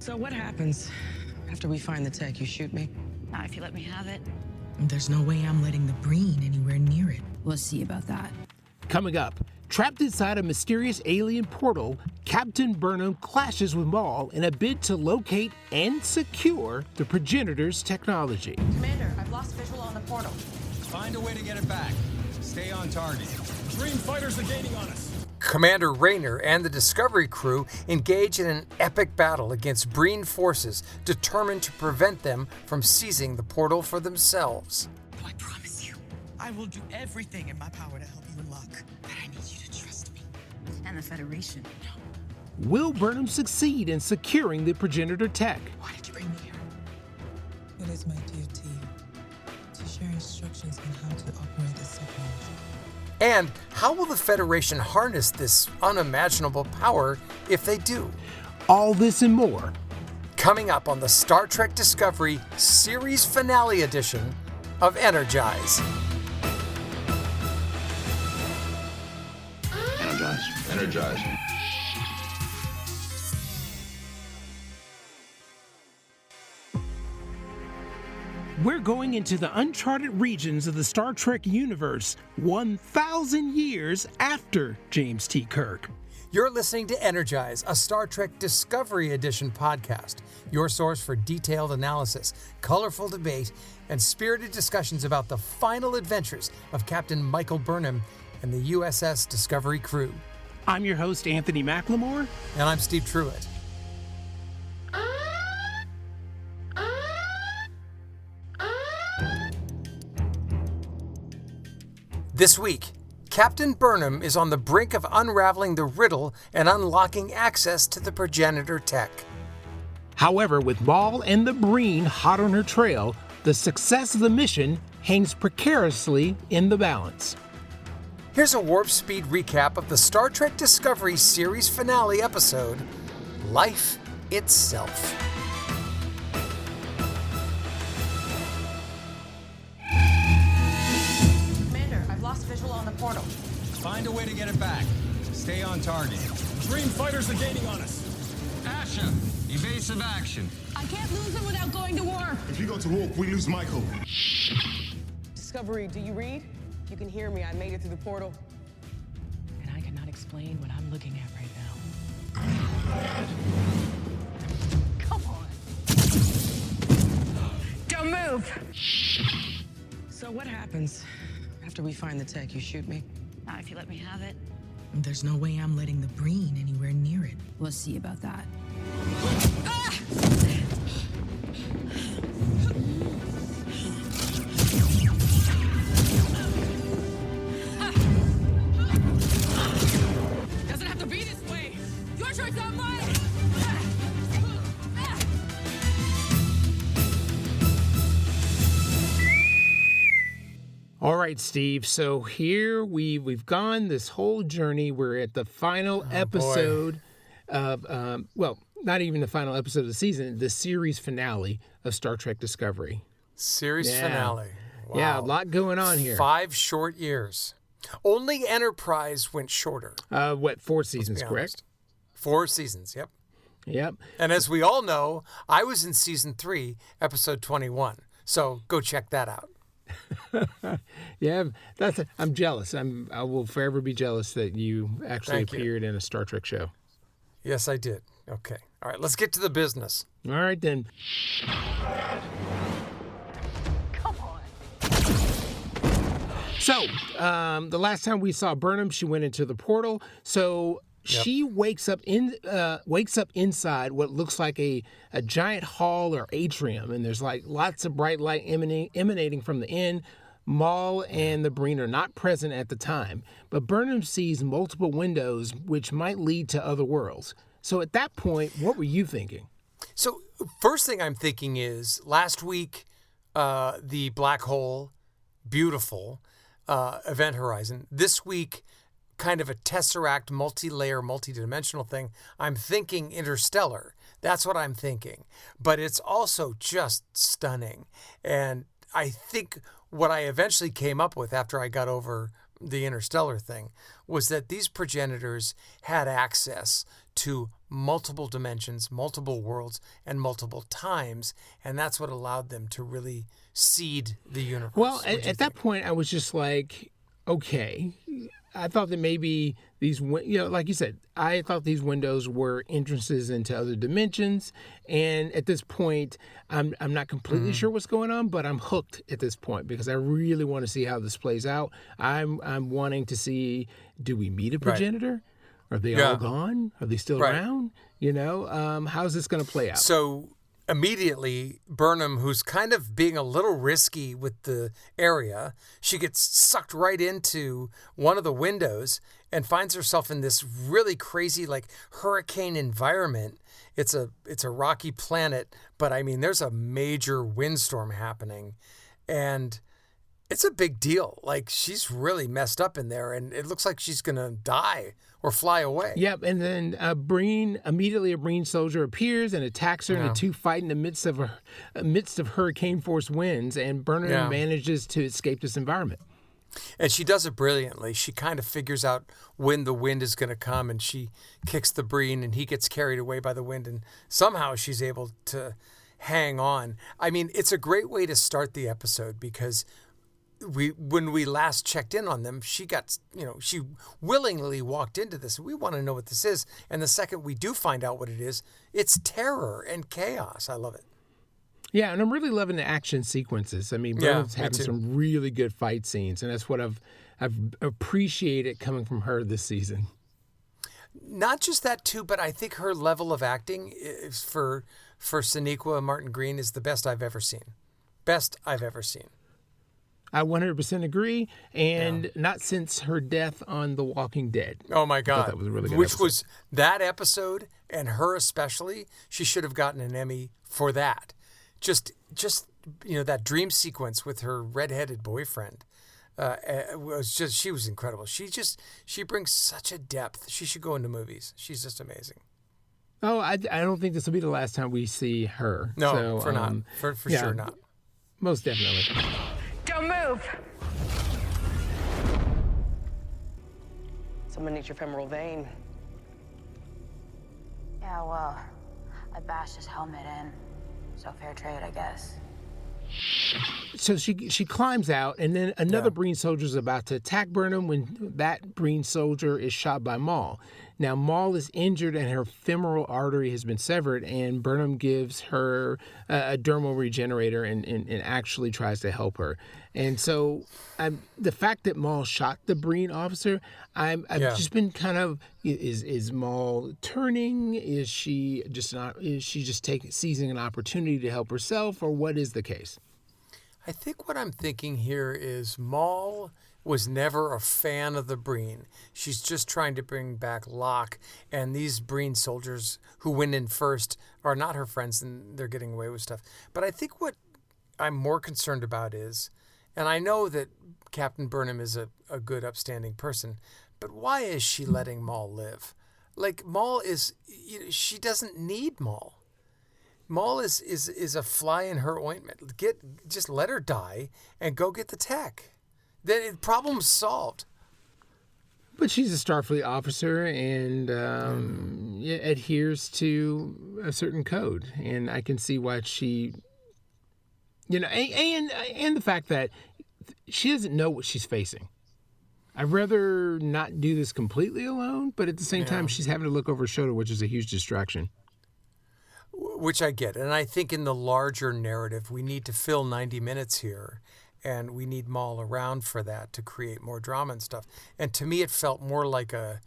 So what happens after we find the tech? You shoot me? Not if you let me have it. There's no way I'm letting the Breen anywhere near it. We'll see about that. Coming up, trapped inside a mysterious alien portal, Captain Burnham clashes with Moll in a bid to locate and secure the Progenitor's technology. Commander, I've lost visual on the portal. Find a way to get it back. Stay on target. Breen fighters are gaining on us. Commander Raynar and the Discovery crew engage in an epic battle against Breen forces determined to prevent them from seizing the portal for themselves. I promise you, I will do everything in my power to help you unlock. But I need you to trust me. And the Federation. Will Burnham succeed in securing the Progenitor tech? Why did you bring me here? It is my duty to share instructions on how to operate this technology. And how will the Federation harness this unimaginable power if they do? All this and more. Coming up on the Star Trek Discovery Series Finale edition of Energize. Energize. We're going into the uncharted regions of the Star Trek universe 1,000 years after James T. Kirk. You're listening to Energize, a Star Trek Discovery Edition podcast, your source for detailed analysis, colorful debate, and spirited discussions about the final adventures of Captain Michael Burnham and the USS Discovery crew. I'm your host, Anthony McLemore. And I'm Steve Truitt. This week, Captain Burnham is on the brink of unraveling the riddle and unlocking access to the Progenitor tech. However, with Moll and the Breen hot on her trail, the success of the mission hangs precariously in the balance. Here's a warp speed recap of the Star Trek Discovery series finale episode, Life Itself. Commander, I've lost visual on the portal. Find a way to get it back. Stay on target. Breen fighters are gaining on us. Asha, evasive action. I can't lose him without going to war. If you go to war, we lose Michael. Discovery, do you read? You can hear me. I made it through the portal. And I cannot explain what I'm looking at right now. Come on. Don't move. So what happens after we find the tech? You shoot me? Not if you let me have it. There's no way I'm letting the Breen anywhere near it. We'll see about that. Doesn't have to be this way. Your choice, not mine. All right, Steve. So here we've gone this whole journey. We're at the final episode of, well, not even the final episode of the season, the series finale of Star Trek Discovery. Series finale. Wow. Yeah, a lot going on here. 5 short years. Only Enterprise went shorter. 4 seasons, correct? 4 seasons, yep. Yep. And as we all know, I was in season 3, episode 21. So go check that out. Yeah, I'm jealous. I will forever be jealous that you actually appeared in a Star Trek show. Yes, I did. Okay. All right, let's get to the business. All right, then. Come on. So, the last time we saw Burnham, she went into the portal. So she wakes up inside what looks like a giant hall or atrium, and there's like lots of bright light emanating from the end. Moll and the Breen are not present at the time, but Burnham sees multiple windows which might lead to other worlds. So at that point, what were you thinking? So first thing I'm thinking is last week, the black hole, beautiful, event horizon. This week, kind of a tesseract, multi-layer, multi-dimensional thing. I'm thinking Interstellar. That's what I'm thinking. But it's also just stunning. And I think what I eventually came up with after I got over the Interstellar thing was that these progenitors had access to multiple dimensions, multiple worlds, and multiple times, and that's what allowed them to really seed the universe. Well, at that point, I was just like, okay. I thought that maybe these, like you said, I thought these windows were entrances into other dimensions. And at this point, I'm not completely sure what's going on, but I'm hooked at this point because I really want to see how this plays out. I'm wanting to see, do we meet a progenitor? Are they all gone? Are they still around? How's this going to play out? So immediately, Burnham, who's kind of being a little risky with the area, she gets sucked right into one of the windows and finds herself in this really crazy, like, hurricane environment. It's a rocky planet, but I mean, there's a major windstorm happening, and it's a big deal. Like, she's really messed up in there, and it looks like she's gonna die or fly away. Yep, and then immediately a Breen soldier appears and attacks her, and the two fight in the midst of hurricane force winds, and Burnham manages to escape this environment. And she does it brilliantly. She kind of figures out when the wind is going to come, and she kicks the Breen, and he gets carried away by the wind, and somehow she's able to hang on. I mean, it's a great way to start the episode because when we last checked in on them, she willingly walked into this. We want to know what this is. And the second we do find out what it is, it's terror and chaos. I love it. Yeah, and I'm really loving the action sequences. I mean, Burnham's having some really good fight scenes, and that's what I've appreciated coming from her this season. Not just that too, but I think her level of acting is for Sonequa Martin Green is the best I've ever seen. Best I've ever seen. I 100% agree, and not since her death on The Walking Dead. Oh my God, that was a really good which episode. was that episode, and her especially. She should have gotten an Emmy for that. Just that dream sequence with her redheaded boyfriend was just, she was incredible. She brings such a depth. She should go into movies. She's just amazing. Oh, I don't think this will be the last time we see her. No, for sure not. Most definitely. Don't move. Someone needs your femoral vein. Yeah, well, I bashed his helmet in. So fair trade, I guess. So she climbs out, and then another Breen soldier is about to attack Burnham when that Breen soldier is shot by Moll. Now, Moll is injured, and her femoral artery has been severed, and Burnham gives her a dermal regenerator and actually tries to help her. And so the fact that Moll shot the Breen officer, I've just been kind of, is Moll turning? Is she just seizing an opportunity to help herself, or what is the case? I think what I'm thinking here is Moll was never a fan of the Breen. She's just trying to bring back Locke, and these Breen soldiers who went in first are not her friends, and they're getting away with stuff. But I think what I'm more concerned about is, and I know that Captain Burnham is a good, upstanding person, but why is she letting Moll live? Like, Moll is, she doesn't need Moll. Moll is a fly in her ointment. Just let her die and go get the tech. The problem's solved. But she's a Starfleet officer and adheres to a certain code, and I can see why she, and the fact that she doesn't know what she's facing. I'd rather not do this completely alone, but at the same time, she's having to look over her shoulder, which is a huge distraction. Which I get. And I think in the larger narrative, we need to fill 90 minutes here, and we need Moll around for that to create more drama and stuff. And to me, it felt more like a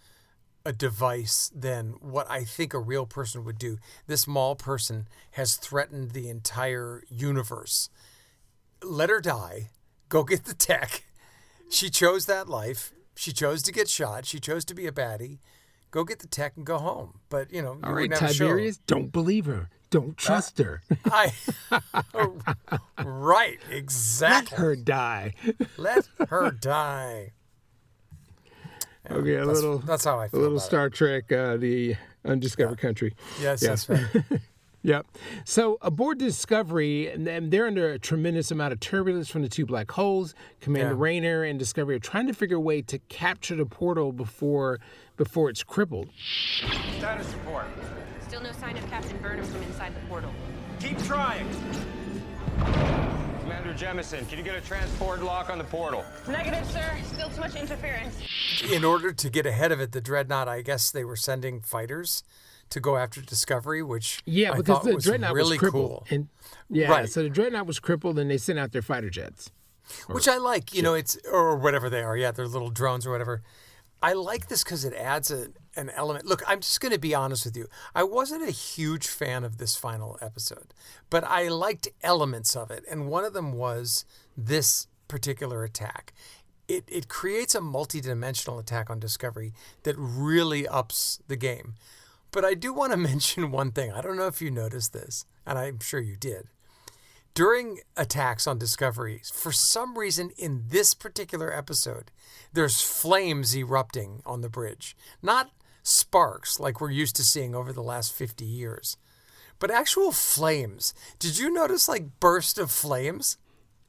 device than what I think a real person would do. This Moll person has threatened the entire universe. Let her die. Go get the tech. She chose that life. She chose to get shot. She chose to be a baddie. Go get the tech and go home. But, you all right, Tiberius, don't believe her. Don't trust her. Right, exactly. Let her die. Let her die. Yeah, okay, that's how I feel. A little about Star it. Trek, the Undiscovered Country. Yes, that's right. Yep. So aboard Discovery, and they're under a tremendous amount of turbulence from the two black holes. Commander Raynar and Discovery are trying to figure a way to capture the portal before it's crippled. Status report. Still no sign of Captain Burnham from inside the portal. Keep trying. Commander Jemison, can you get a transport lock on the portal? Negative, sir. Still too much interference. In order to get ahead of it, the Dreadnought, I guess they were sending fighters to go after Discovery, which I because thought the was Dreadnought really was crippled. cool. And so the Dreadnought was crippled, and they sent out their fighter jets. Which I like, it's, or whatever they are. Yeah, they're little drones or whatever. I like this because it adds an element. Look, I'm just going to be honest with you. I wasn't a huge fan of this final episode, but I liked elements of it. And one of them was this particular attack. It creates a multi-dimensional attack on Discovery that really ups the game. But I do want to mention one thing. I don't know if you noticed this, and I'm sure you did. During attacks on Discovery, for some reason in this particular episode, there's flames erupting on the bridge. Not sparks like we're used to seeing over the last 50 years, but actual flames. Did you notice burst of flames?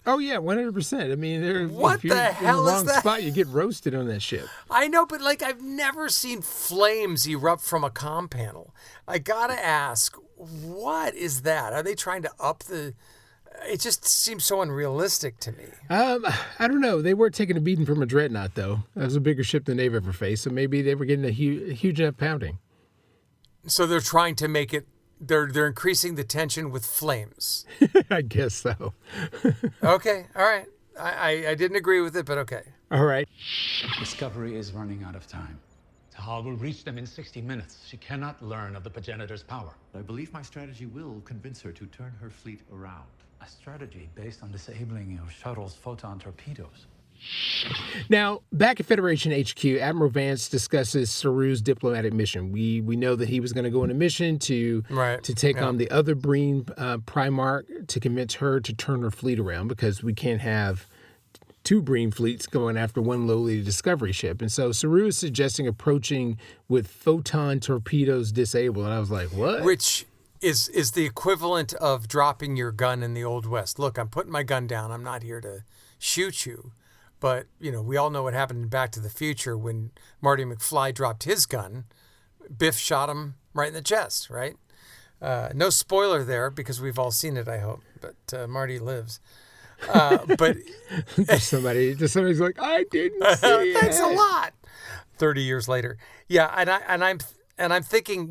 Oh, yeah, 100%. I mean, what the hell is that? Spot, you get roasted on that ship. I know, but I've never seen flames erupt from a comm panel. I gotta ask, what is that? Are they trying to up the... It just seems so unrealistic to me. I don't know. They were taking a beating from a Dreadnought, though. That was a bigger ship than they've ever faced, so maybe they were getting a huge enough pounding. So they're trying to make it... They're increasing the tension with flames. I guess so. Okay, all right. I didn't agree with it, but okay. All right. Discovery is running out of time. Tahal will reach them in 60 minutes. She cannot learn of the Progenitor's power. I believe my strategy will convince her to turn her fleet around. A strategy based on disabling your shuttle's photon torpedoes. Now, back at Federation HQ, Admiral Vance discusses Saru's diplomatic mission. We know that he was going to go on a mission to take on the other Breen Primarch to convince her to turn her fleet around, because we can't have two Breen fleets going after one lowly Discovery ship. And so Saru is suggesting approaching with photon torpedoes disabled. And I was like, what? Which is the equivalent of dropping your gun in the Old West. Look, I'm putting my gun down. I'm not here to shoot you. But, we all know what happened in Back to the Future when Marty McFly dropped his gun. Biff shot him right in the chest, right? No spoiler there, because we've all seen it, I hope. But Marty lives. But somebody's like, I didn't see it. Thanks a lot. 30 years later. Yeah, and I'm thinking,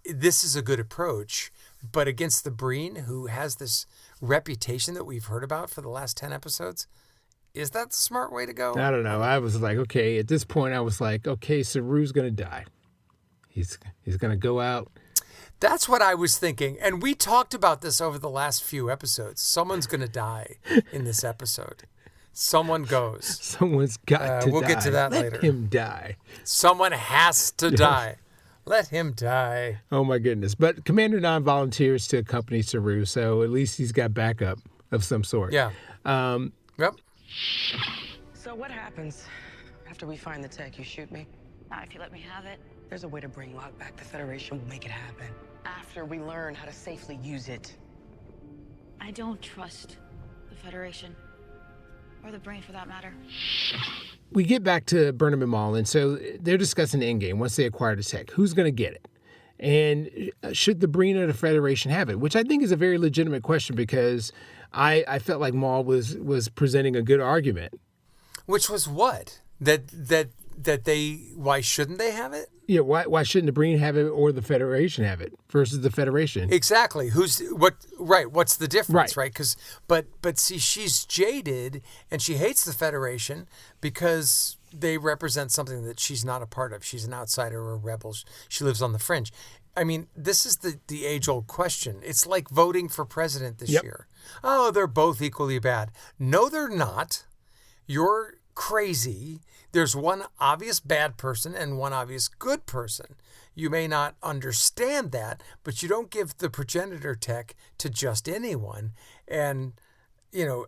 this is a good approach, but against the Breen, who has this reputation that we've heard about for the last 10 episodes, is that the smart way to go? I don't know. I was like, okay, at this point, I was like, okay, Saru's going to die. He's going to go out. That's what I was thinking. And we talked about this over the last few episodes. Someone's going to die in this episode. Someone goes. Someone's got to die. We'll get to that later. Let him die. Someone has to die. Let him die. Oh, my goodness. But Commander Nine volunteers to accompany Saru, so at least he's got backup of some sort. Yeah. Yep. So what happens after we find the tech? You shoot me? Not if you let me have it. There's a way to bring Locke back. The Federation will make it happen. After we learn how to safely use it. I don't trust the Federation. Or the Breen, for that matter. We get back to Burnham and Moll, and so they're discussing the endgame once they acquire the tech. Who's going to get it? And should the Breen or the Federation have it? Which I think is a very legitimate question, because I felt like Moll was presenting a good argument. Which was what? That they, why shouldn't they have it? Yeah, why shouldn't the Breen have it or the Federation have it versus the Federation? Exactly. What's the difference, right? Because but see, she's jaded and she hates the Federation because they represent something that she's not a part of. She's an outsider or a rebel. She lives on the fringe. I mean, this is the age-old question. It's like voting for president this year. Oh, they're both equally bad. No, they're not. You're crazy. There's one obvious bad person and one obvious good person. You may not understand that, but you don't give the Progenitor tech to just anyone. And,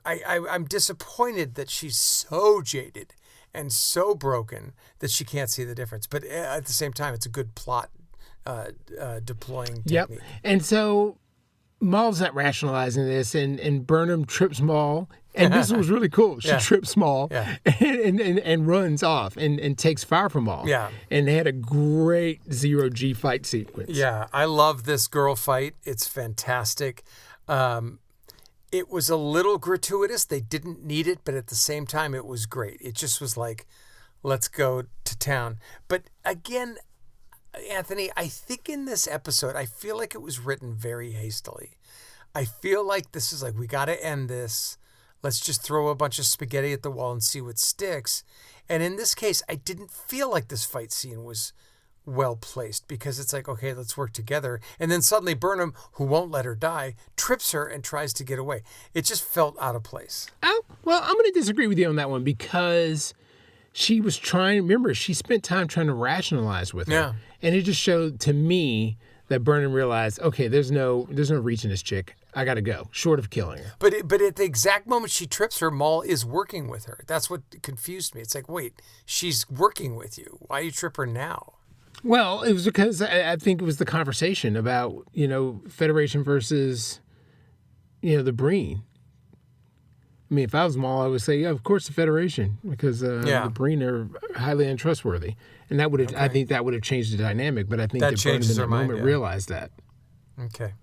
I'm disappointed that she's so jaded and so broken that she can't see the difference. But at the same time, it's a good plot deploying Yep. technique. And so Moll's not rationalizing this, and Burnham trips Moll. And this was really cool. She trips Moll and runs off and takes fire from Moll. Yeah. And they had a great zero-G fight sequence. Yeah, I love this girl fight. It's fantastic. It was a little gratuitous. They didn't need it, but at the same time, it was great. It just was like, let's go to town. But again, Anthony, I think in this episode, I feel like it was written very hastily. I feel like this is like, we got to end this. Let's just throw a bunch of spaghetti at the wall and see what sticks. And in this case, I didn't feel like this fight scene was well placed because it's like, okay, let's work together. And then suddenly Burnham, who won't let her die, trips her and tries to get away. It just felt out of place. Oh, well, I'm going to disagree with you on that one because she was remember, she spent time trying to rationalize with her. Yeah. And it just showed to me that Burnham realized, okay, there's no reaching this chick. I got to go, short of killing her. But at the exact moment she trips her, Moll is working with her. That's what confused me. It's like, wait, she's working with you. Why you trip her now? Well, it was because I think it was the conversation about, Federation versus, the Breen. I mean, if I was Moll, I would say, yeah, of course the Federation, because the Breen are highly untrustworthy. And that would have, I think that would have changed the dynamic, but I think that Burnham in that moment realized that. Okay.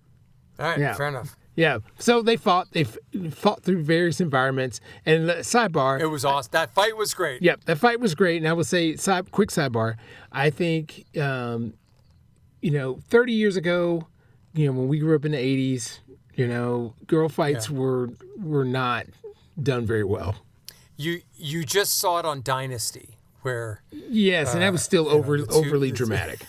All right, fair enough. Yeah, so they fought through various environments, and sidebar. It was awesome. That fight was great. Yep, that fight was great, and I will say, quick sidebar, I think, 30 years ago, when we grew up in the 80s, girl fights were not done very well. You just saw it on Dynasty, where... Yes, and that was still overly dramatic.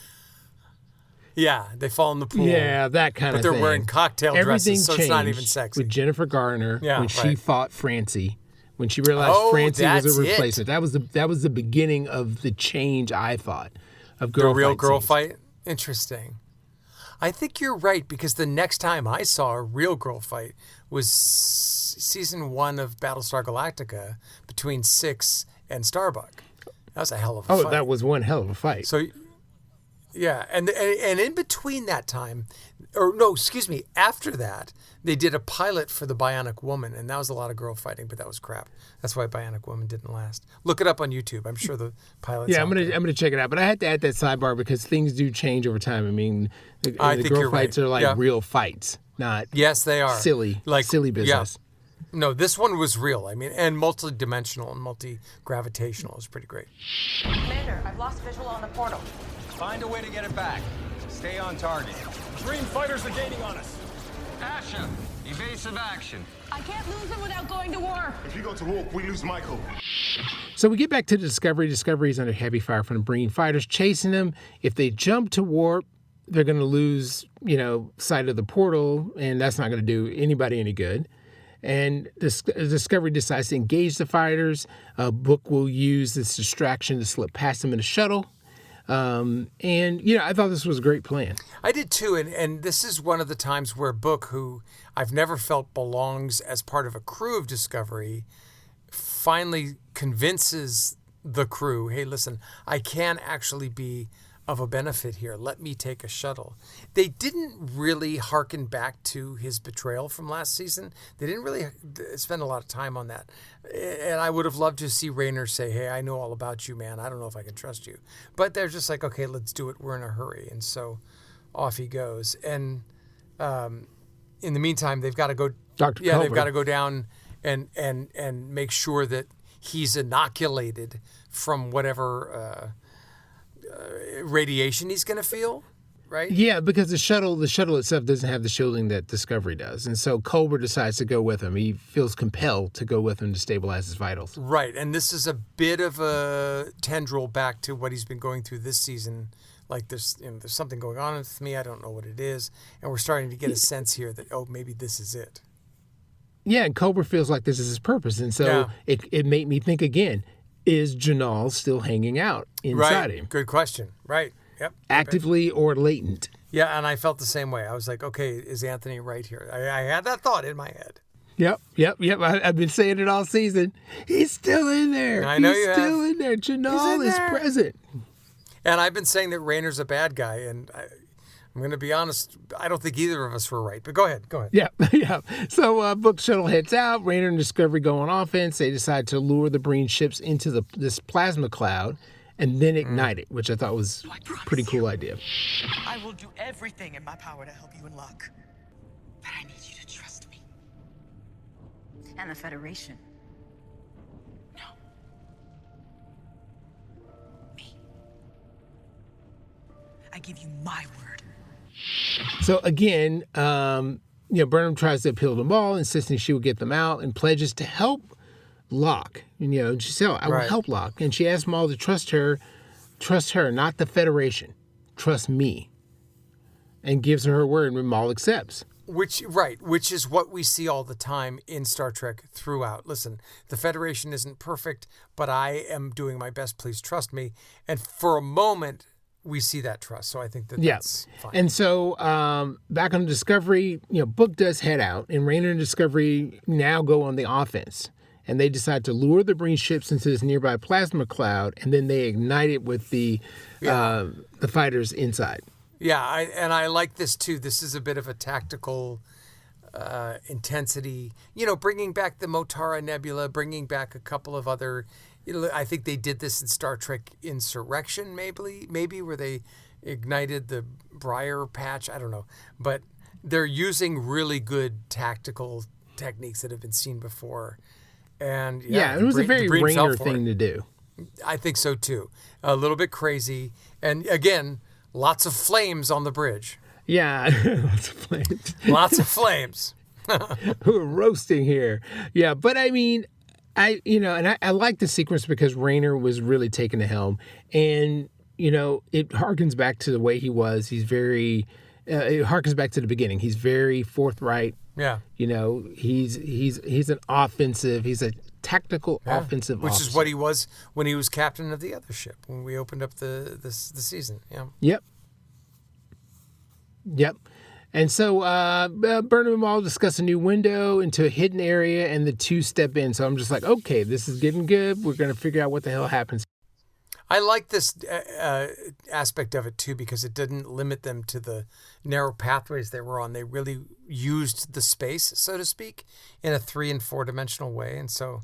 Yeah, they fall in the pool. Yeah, that kind of thing. But they're wearing cocktail dresses, so it's not even sexy. With Jennifer Garner when she fought Francie, when she realized Francie was a replacement. That was the beginning of the change, I thought, of girl fight. The real girl scenes. fight? Interesting. I think you're right, because the next time I saw a real girl fight was season 1 of Battlestar Galactica between Six and Starbuck. That was a hell of a fight. Oh, that was one hell of a fight. So... Yeah, and in between that time, after that, they did a pilot for the Bionic Woman, and that was a lot of girl fighting, but that was crap. That's why Bionic Woman didn't last. Look it up on YouTube. I'm sure the pilot's I'm gonna check it out, but I had to add that sidebar because things do change over time. I mean, the girl fights are like real fights, not they are silly business. Yeah. No, this one was real. I mean, and multi-dimensional and multi-gravitational. It was pretty great. Commander, I've lost visual on the portal. Find a way to get it back. Stay on target. Breen fighters are gaining on us. Asha, evasive action. I can't lose them without going to war. If you go to warp, we lose Michael. So we get back to the Discovery. Discovery is under heavy fire from the Breen fighters chasing them. If they jump to warp, they're going to lose, sight of the portal, and that's not going to do anybody any good. And Discovery decides to engage the fighters. Book will use this distraction to slip past them in a shuttle. I thought this was a great plan. I did too, and this is one of the times where Book, who I've never felt belongs as part of a crew of Discovery, finally convinces the crew, hey, listen, I can actually be of a benefit here. Let me take a shuttle. They didn't really hearken back to his betrayal from last season. They didn't really spend a lot of time on that. And I would have loved to see Raynar say, hey, I know all about you, man. I don't know if I can trust you. But they're just like, okay, let's do it. We're in a hurry. And so off he goes. And in the meantime, they've got to go. They've got to go down and make sure that he's inoculated from whatever radiation he's going to feel, right? Yeah, because the shuttle itself doesn't have the shielding that Discovery does. And so Culber decides to go with him. He feels compelled to go with him to stabilize his vitals. Right, and this is a bit of a tendril back to what he's been going through this season. Like there's something going on with me, I don't know what it is. And we're starting to get a sense here that, maybe this is it. Yeah, and Culber feels like this is his purpose. And so it made me think again, is Janal still hanging out inside him? Good question. Right. Yep. Actively or latent? Yeah, and I felt the same way. I was like, okay, is Anthony right here? I had that thought in my head. Yep. I've been saying it all season. He's still in there. I know He's still in there. Janal is present. And I've been saying that Raynar's a bad guy, and I'm going to be honest, I don't think either of us were right, but go ahead. Yeah, yeah. So Book Shuttle heads out. Raynar and Discovery go on offense. They decide to lure the Breen ships into this plasma cloud and then ignite it, which I thought was a pretty cool idea. I will do everything in my power to help you in luck. But I need you to trust me. And the Federation. I give you my word. So again, Burnham tries to appeal to Moll, insisting she will get them out, and pledges to help Locke. And, she said, I will help Locke. And she asks Moll to trust her, not the Federation. Trust me. And gives her word when Moll accepts. Which is what we see all the time in Star Trek throughout. Listen, the Federation isn't perfect, but I am doing my best. Please trust me. And for a moment, we see that trust. So I think that's fine. And so back on Discovery, Book does head out, and Raynar and Discovery now go on the offense. And they decide to lure the Breen ships into this nearby plasma cloud, and then they ignite it with the fighters inside. Yeah, I like this too. This is a bit of a tactical intensity. Bringing back the Motara Nebula, bringing back a couple of other. I think they did this in Star Trek Insurrection, maybe where they ignited the Briar Patch. I don't know, but they're using really good tactical techniques that have been seen before. And it was a very Raynar thing to do. I think so too. A little bit crazy, and again, lots of flames on the bridge. Yeah, lots of flames. Lots of flames. We're roasting here. Yeah, but I mean. I like the sequence because Raynar was really taking the helm, and it harkens back to the way he was. He's very, it harkens back to the beginning. He's very forthright. Yeah. He's an offensive. He's a tactical offensive which officer. is what he was when he was captain of the other ship when we opened up the season. Yeah. Yep. And so Burnham and Moll discuss a new window into a hidden area, and the two step in. So I'm just like, okay, this is getting good. We're going to figure out what the hell happens. I like this aspect of it, too, because it didn't limit them to the narrow pathways they were on. They really used the space, so to speak, in a 3- and 4-dimensional way. And so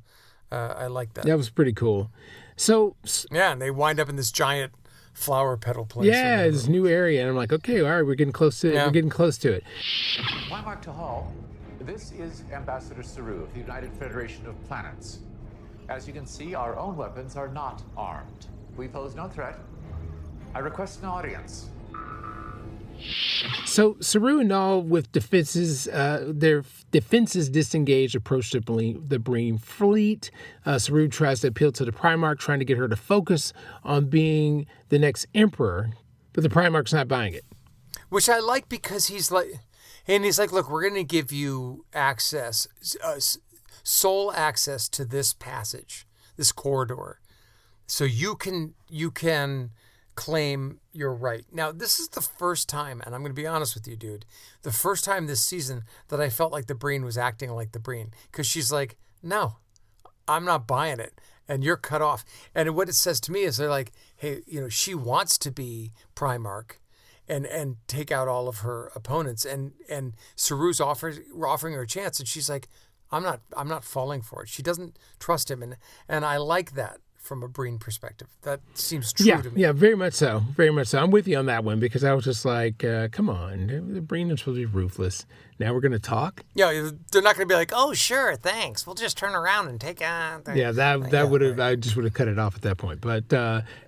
I like that. That was pretty cool. So yeah, and they wind up in this giant flower petal place. Yeah, this new area, and I'm like, okay, all right, we're getting close to it. We're getting close to it. Primarch to Hall, this is Ambassador Saru of the United Federation of Planets. As you can see, our own weapons are not armed. We pose no threat. I request an audience. So Saru and all with their defenses disengaged, approach the Breen fleet. Saru tries to appeal to the Primarch, trying to get her to focus on being the next emperor, but the Primarch's not buying it. Which I like because he's like, look, we're going to give you access, sole access to this passage, this corridor, so you can claim your right. Now, this is the first time, and I'm going to be honest with you, dude, the first time this season that I felt like the Breen was acting like the Breen, because she's like, no, I'm not buying it, and you're cut off. And what it says to me is they're like, hey, she wants to be Primarch and take out all of her opponents, and Saru's offering her a chance, and she's like, I'm not falling for it. She doesn't trust him, and I like that. From a Breen perspective, that seems true to me. Yeah, very much so. Very much so. I'm with you on that one because I was just like, come on, the Breen is supposed to be ruthless. Now we're going to talk? Yeah, they're not going to be like, oh, sure, thanks. We'll just turn around and take on. Yeah, that would have, I just would have cut it off at that point. But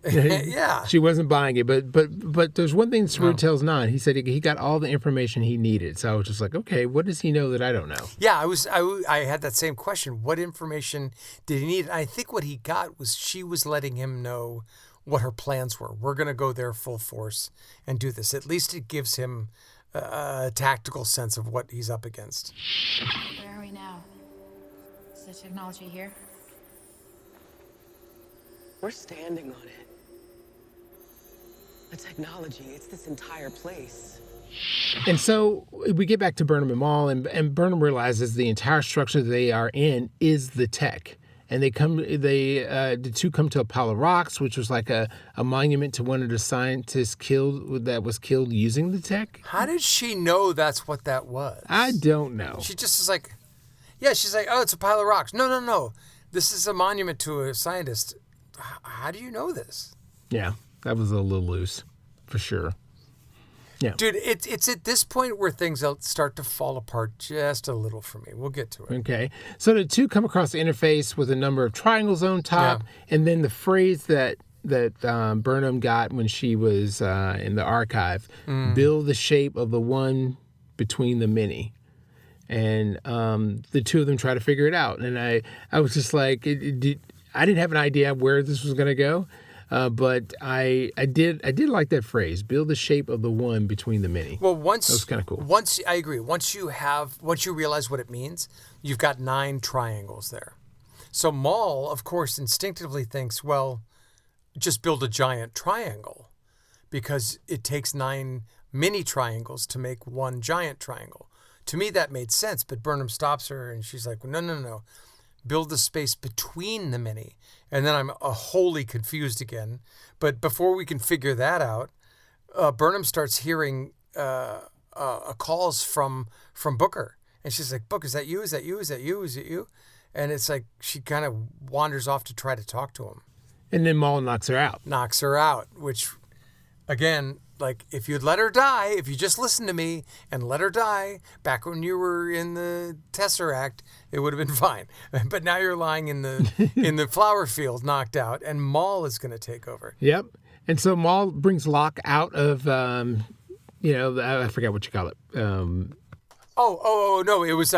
yeah, she wasn't buying it. But there's one thing Saru tells Nan. He said he got all the information he needed. So I was just like, okay, what does he know that I don't know? Yeah, I had that same question. What information did he need? And I think what he got was she was letting him know what her plans were. We're going to go there full force and do this. At least it gives him a tactical sense of what he's up against. Where are we now? Is the technology here? We're standing on it. The technology, it's this entire place. And so we get back to Burnham and Moll, and Burnham realizes the entire structure they are in is the tech. and the two come to a pile of rocks, which was like a monument to one of the scientists that was killed using the tech. How did she know that's what that was? I don't know. She just is like, yeah, she's like, oh, it's a pile of rocks. No. This is a monument to a scientist. How do you know this? Yeah, that was a little loose, for sure. Yeah. Dude, it's at this point where things start to fall apart just a little for me. We'll get to it. Okay. So the two come across the interface with a number of triangles on top, and then the phrase that Burnham got when she was in the archive, build the shape of the one between the many. And the two of them try to figure it out. And I was just like, I didn't have an idea where this was going to go. But I did like that phrase, build the shape of the one between the many. Well, that was kind of cool. I agree. Once you realize what it means, you've got 9 triangles there. So Moll, of course, instinctively thinks, well, just build a giant triangle, because it takes 9 mini triangles to make one giant triangle. To me, that made sense, but Burnham stops her and she's like, no. Build the space between the many. And then I'm wholly confused again. But before we can figure that out, Burnham starts hearing calls from Booker. And she's like, Book, is that you? Is that you? Is that you? Is it you? And it's like she kind of wanders off to try to talk to him. And then Moll knocks her out. Which, again, like, if you'd let her die, if you just listened to me and let her die back when you were in the Tesseract, it would have been fine. But now you're lying in the flower field, knocked out, and Moll is going to take over. Yep. And so Moll brings Locke out of, I forget what you call it. No, it was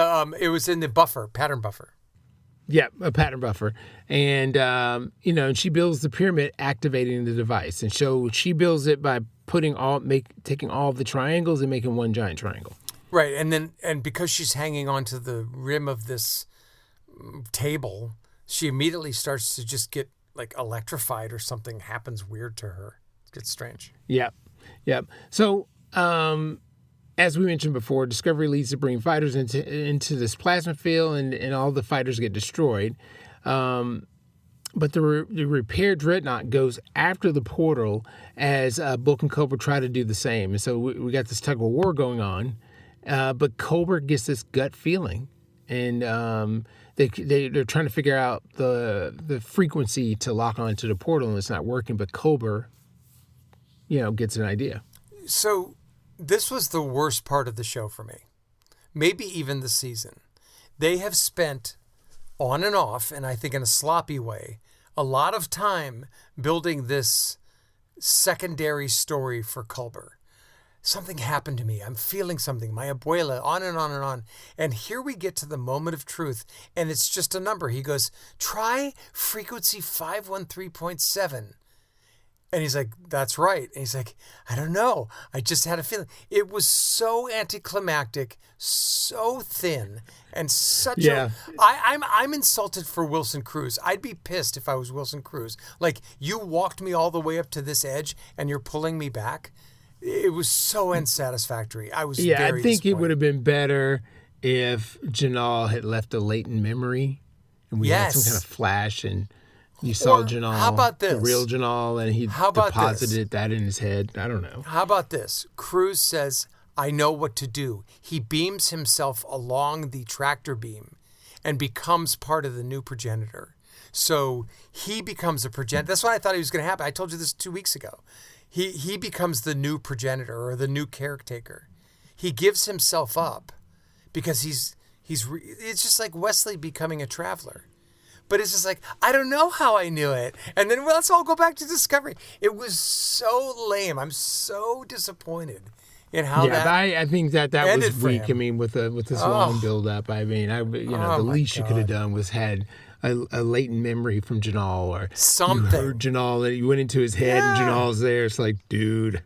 in the pattern buffer. Yeah, a pattern buffer. And, and she builds the pyramid activating the device. And so she builds it by taking all of the triangles and making one giant triangle. Right. And because she's hanging onto the rim of this table, she immediately starts to just get like electrified, or something happens weird to her. It gets strange. Yep. So, as we mentioned before, Discovery leads the Breen fighters into this plasma field, and all the fighters get destroyed. But the repaired dreadnought goes after the portal as Book and Cobra try to do the same. And so we got this tug of war going on. But Cobra gets this gut feeling, and they're trying to figure out the frequency to lock onto the portal, and it's not working. But Cobra, gets an idea. So this was the worst part of the show for me, maybe even the season. They have spent on and off, and I think in a sloppy way, a lot of time building this secondary story for Culber. Something happened to me. I'm feeling something. My abuela, on and on and on. And here we get to the moment of truth, and it's just a number. He goes, try frequency 513.7. And he's like, that's right. And he's like, I don't know. I just had a feeling. It was so anticlimactic, so thin, and such I'm insulted for Wilson Cruz. I'd be pissed if I was Wilson Cruz. Like, you walked me all the way up to this edge, and you're pulling me back. It was so unsatisfactory. I was very I think it would have been better if Janal had left a latent memory, and we had some kind of flash, and you saw Janal, how about this? The real Janal, and he deposited that in his head. I don't know. How about this? Cruz says, I know what to do. He beams himself along the tractor beam and becomes part of the new progenitor. So he becomes a progenitor. That's what I thought he was going to happen. I told you this 2 weeks ago. He becomes the new progenitor, or the new caretaker. He gives himself up because it's just like Wesley becoming a traveler. But it's just like, I don't know how I knew it. And then let's all go back to Discovery. It was so lame. I'm so disappointed in how that I think that was weak. I mean, with this long build up, I mean, the least you could have done was had a latent memory from Janal, or something. You heard Janal, that you went into his head, and Janal's there. It's like, dude,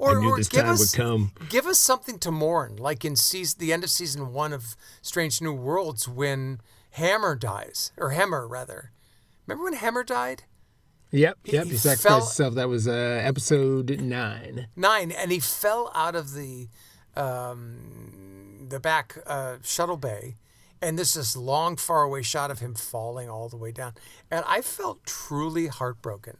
I knew this time would come. Give us something to mourn, like in the end of season 1 of Strange New Worlds, when Hammer dies, or Hemmer rather. Remember when Hemmer died? Yep. He sacrificed himself. That was episode 9. 9, and he fell out of the back shuttle bay And there's this long, far away shot of him falling all the way down. And I felt truly heartbroken.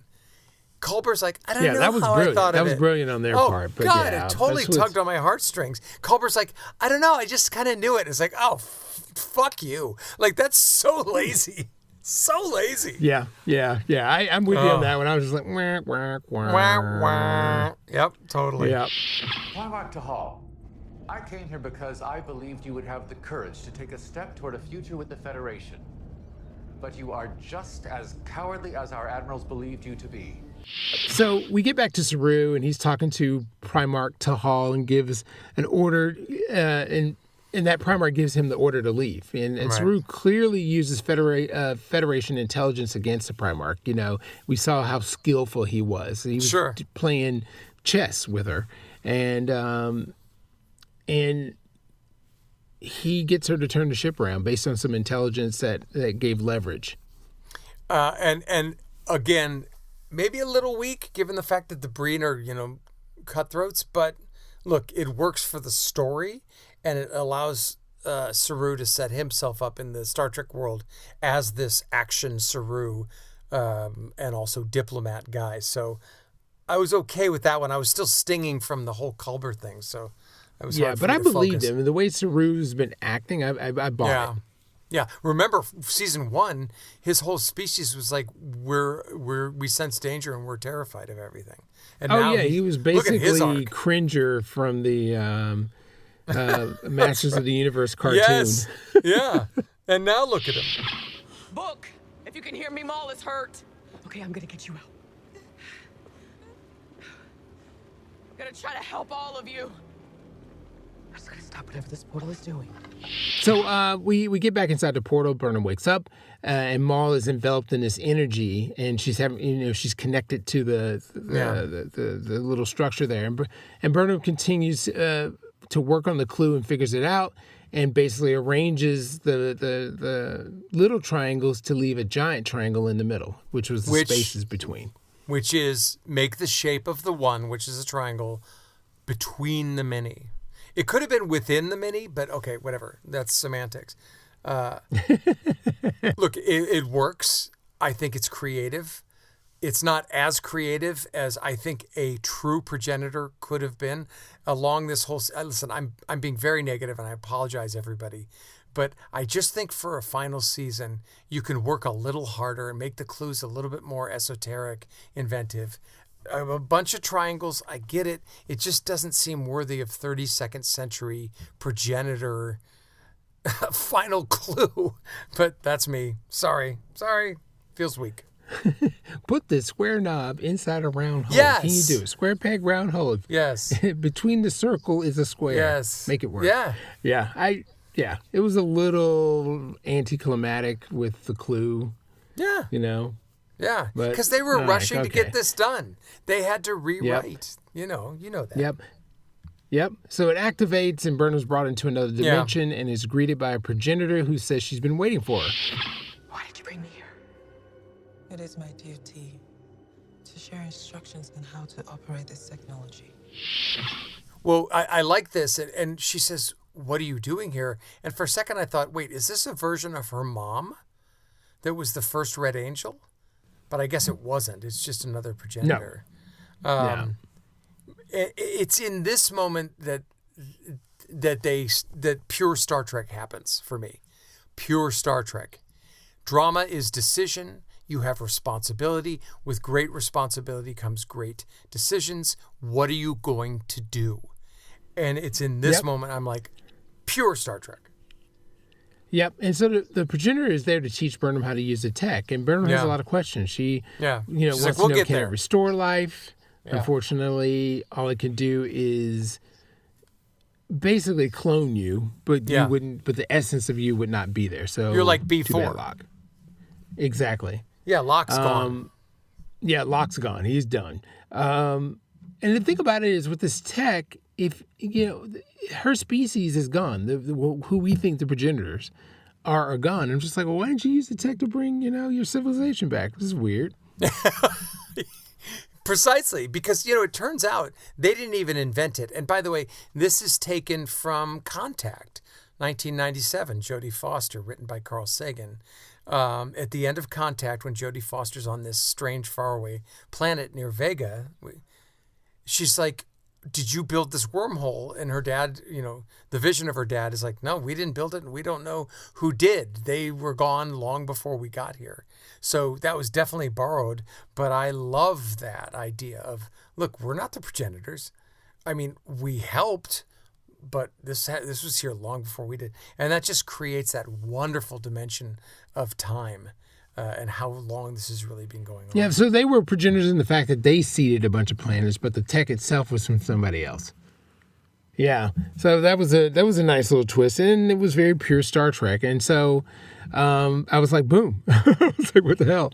Culber's like, I don't know that was how brilliant. I thought that of was it. brilliant on their part. But God, yeah, it totally tugged on my heartstrings. Culber's like, I don't know, I just kind of knew it. It's like, oh, fuck you. Like, that's so lazy. So lazy. Yeah. I'm with you on that one. I was just like, wah, wah, wah. Wah, wah. Yep, totally. Yep. Dr. Hall, I came here because I believed you would have the courage to take a step toward a future with the Federation. But you are just as cowardly as our admirals believed you to be. So we get back to Saru, and he's talking to Primarch Tahal and gives an order, and that Primarch gives him the order to leave. And Right. Saru clearly uses Federation intelligence against the Primarch. You know, we saw how skillful he was. He was playing chess with her, and he gets her to turn the ship around based on some intelligence that gave leverage. And again, maybe a little weak given the fact that the Breen are, cutthroats, but look, it works for the story, and it allows Saru to set himself up in the Star Trek world as this action Saru and also diplomat guy. So I was okay with that one. I was still stinging from the whole Culber thing, so it was hard for but me I to believed focus. him. The way Saru's been acting, I bought it. Yeah. Remember season 1, his whole species was like, we sense danger and we're terrified of everything. And now he was look at his basically arc. Cringer from the Masters of the Universe cartoon. Yes. Yeah. And now look at him. Book, if you can hear me, Moll is hurt. Okay, I'm gonna get you out. I'm gonna try to help all of you. I'm just gonna stop whatever this portal is doing. So we get back inside the portal. Burnham wakes up, and Moll is enveloped in this energy, and she's she's connected to the little structure there, and Burnham continues to work on the clue and figures it out, and basically arranges the little triangles to leave a giant triangle in the middle, which was the spaces between. Which is make the shape of the one, which is a triangle, between the many. It could have been within the mini, but okay, whatever. That's semantics. Look, it works. I think it's creative. It's not as creative as I think a true progenitor could have been along this whole... Listen, I'm being very negative, and I apologize, everybody. But I just think for a final season, you can work a little harder and make the clues a little bit more esoteric, inventive. A bunch of triangles, I get it. It just doesn't seem worthy of 32nd century progenitor final clue. But that's me. Sorry. Feels weak. Put the square knob inside a round hole. Yes. Can you do it? Square peg, round hole. Yes. Between the circle is a square. Yes. Make it work. Yeah. Yeah. It was a little anticlimactic with the clue. Yeah. Yeah, because they were rushing to get this done. They had to rewrite. Yep. You know that. Yep. So it activates, and Burnham's brought into another dimension and is greeted by a progenitor who says she's been waiting for her. Why did you bring me here? It is my duty to share instructions on how to operate this technology. Well, I like this, and she says, "What are you doing here?" And for a second, I thought, "Wait, is this a version of her mom that was the first Red Angel?" But I guess it wasn't. It's just another progenitor. No. It's in this moment that pure Star Trek happens for me. Pure Star Trek. Drama is decision. You have responsibility. With great responsibility comes great decisions. What are you going to do? And it's in this moment I'm like, pure Star Trek. Yep, and so the progenitor is there to teach Burnham how to use the tech, and Burnham has a lot of questions. She, wants like, to know, get can there. it restore life? Yeah. Unfortunately, all it can do is basically clone you, but you wouldn't. But the essence of you would not be there. So you're like too bad, B4. Locke. Exactly. Yeah, Locke's gone. Yeah, Locke's gone. He's done. And the thing about it is, with this tech, if her species is gone, who we think the progenitors are gone. I'm just like, well, why didn't you use the tech to bring your civilization back? This is weird. Precisely, because it turns out they didn't even invent it. And by the way, this is taken from Contact. 1997, Jodie Foster, written by Carl Sagan. At the end of Contact, when Jodie Foster's on this strange, faraway planet near Vega, she's like, did you build this wormhole? And her dad, the vision of her dad is like, no, we didn't build it, and we don't know who did. They were gone long before we got here. So that was definitely borrowed, but I love that idea of, look, we're not the progenitors. I mean, we helped, but this was here long before we did. And that just creates that wonderful dimension of time and how long this has really been going on. Yeah, so they were progenitors in the fact that they seeded a bunch of planets, but the tech itself was from somebody else. Yeah, so that was a nice little twist, and it was very pure Star Trek. And so I was like, boom. I was like, what the hell?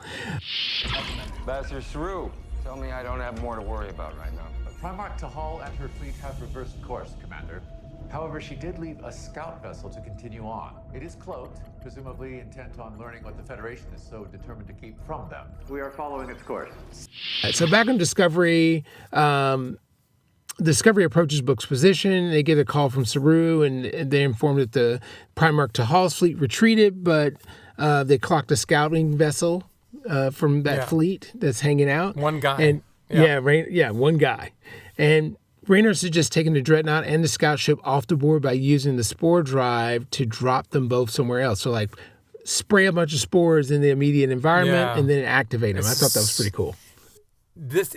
Ambassador Saru, tell me I don't have more to worry about right now. Primarch Tahal and her fleet have reversed course, Commander. However, she did leave a scout vessel to continue on. It is cloaked, presumably intent on learning what the Federation is so determined to keep from them. We are following its course. So back on Discovery, Discovery approaches Book's position. They get a call from Saru, and they're informed that the Primarch Tahal's fleet retreated, but they clocked a scouting vessel from that fleet that's hanging out. One guy. And one guy. And Raynar suggests taking the Dreadnought and the scout ship off the board by using the spore drive to drop them both somewhere else. So, like, spray a bunch of spores in the immediate environment and then activate them. I thought that was pretty cool. This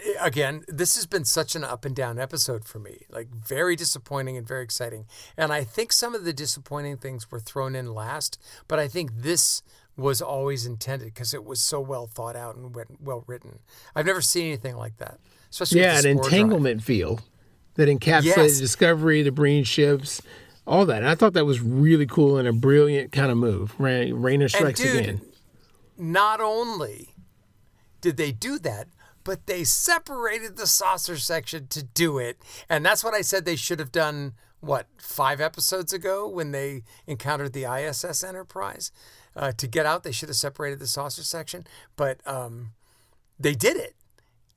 has been such an up and down episode for me. Like, very disappointing and very exciting. And I think some of the disappointing things were thrown in last, but I think this was always intended because it was so well thought out and well written. I've never seen anything like that. Especially with the an spore entanglement drive. feel that encapsulated Discovery, the Breen ships, all that. And I thought that was really cool and a brilliant kind of move. Raynar strikes again. Not only did they do that, but they separated the saucer section to do it. And that's what I said they should have done, 5 episodes ago when they encountered the ISS Enterprise? To get out, they should have separated the saucer section. But they did it.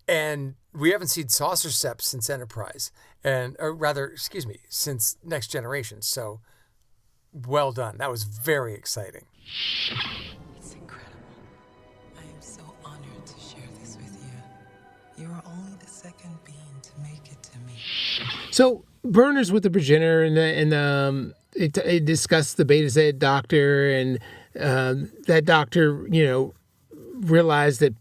And we haven't seen saucer seps since Enterprise. Since Next Generation. So, well done. That was very exciting. It's incredible. I am so honored to share this with you. You are only the second being to make it to me. So, Burnham's with the Progenitor, and it discussed the Beta Z doctor, and that doctor, realized that,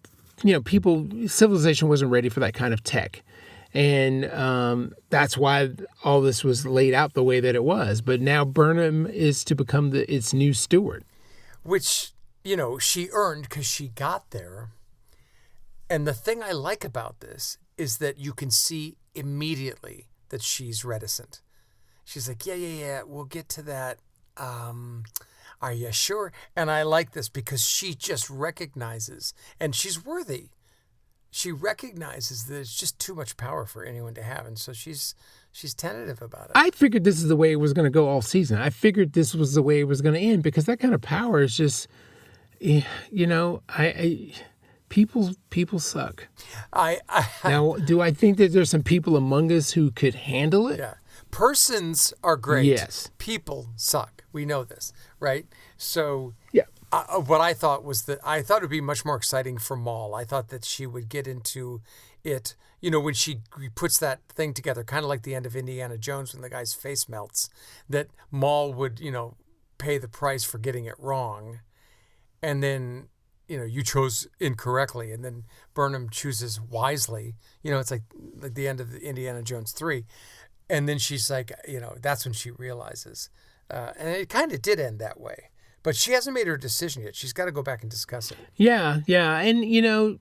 civilization wasn't ready for that kind of tech. And that's why all this was laid out the way that it was. But now Burnham is to become its new steward. Which, she earned because she got there. And the thing I like about this is that you can see immediately that she's reticent. She's like, yeah, we'll get to that. Are you sure? And I like this because she just recognizes, and she's worthy. She recognizes that it's just too much power for anyone to have, and so she's tentative about it. I figured this is the way it was going to go all season. I figured this was the way it was going to end because that kind of power is just, people suck. Now, do I think that there's some people among us who could handle it? Yeah. Persons are great. Yes. People suck. We know this, right? So yeah. What I thought was that I thought it would be much more exciting for Moll. I thought that she would get into it, when she puts that thing together, kind of like the end of Indiana Jones when the guy's face melts, that Moll would, pay the price for getting it wrong. And then, you chose incorrectly. And then Burnham chooses wisely. It's like the end of the Indiana Jones 3. And then she's like, that's when she realizes. And it kind of did end that way. But she hasn't made her decision yet. She's got to go back and discuss it. Yeah. And,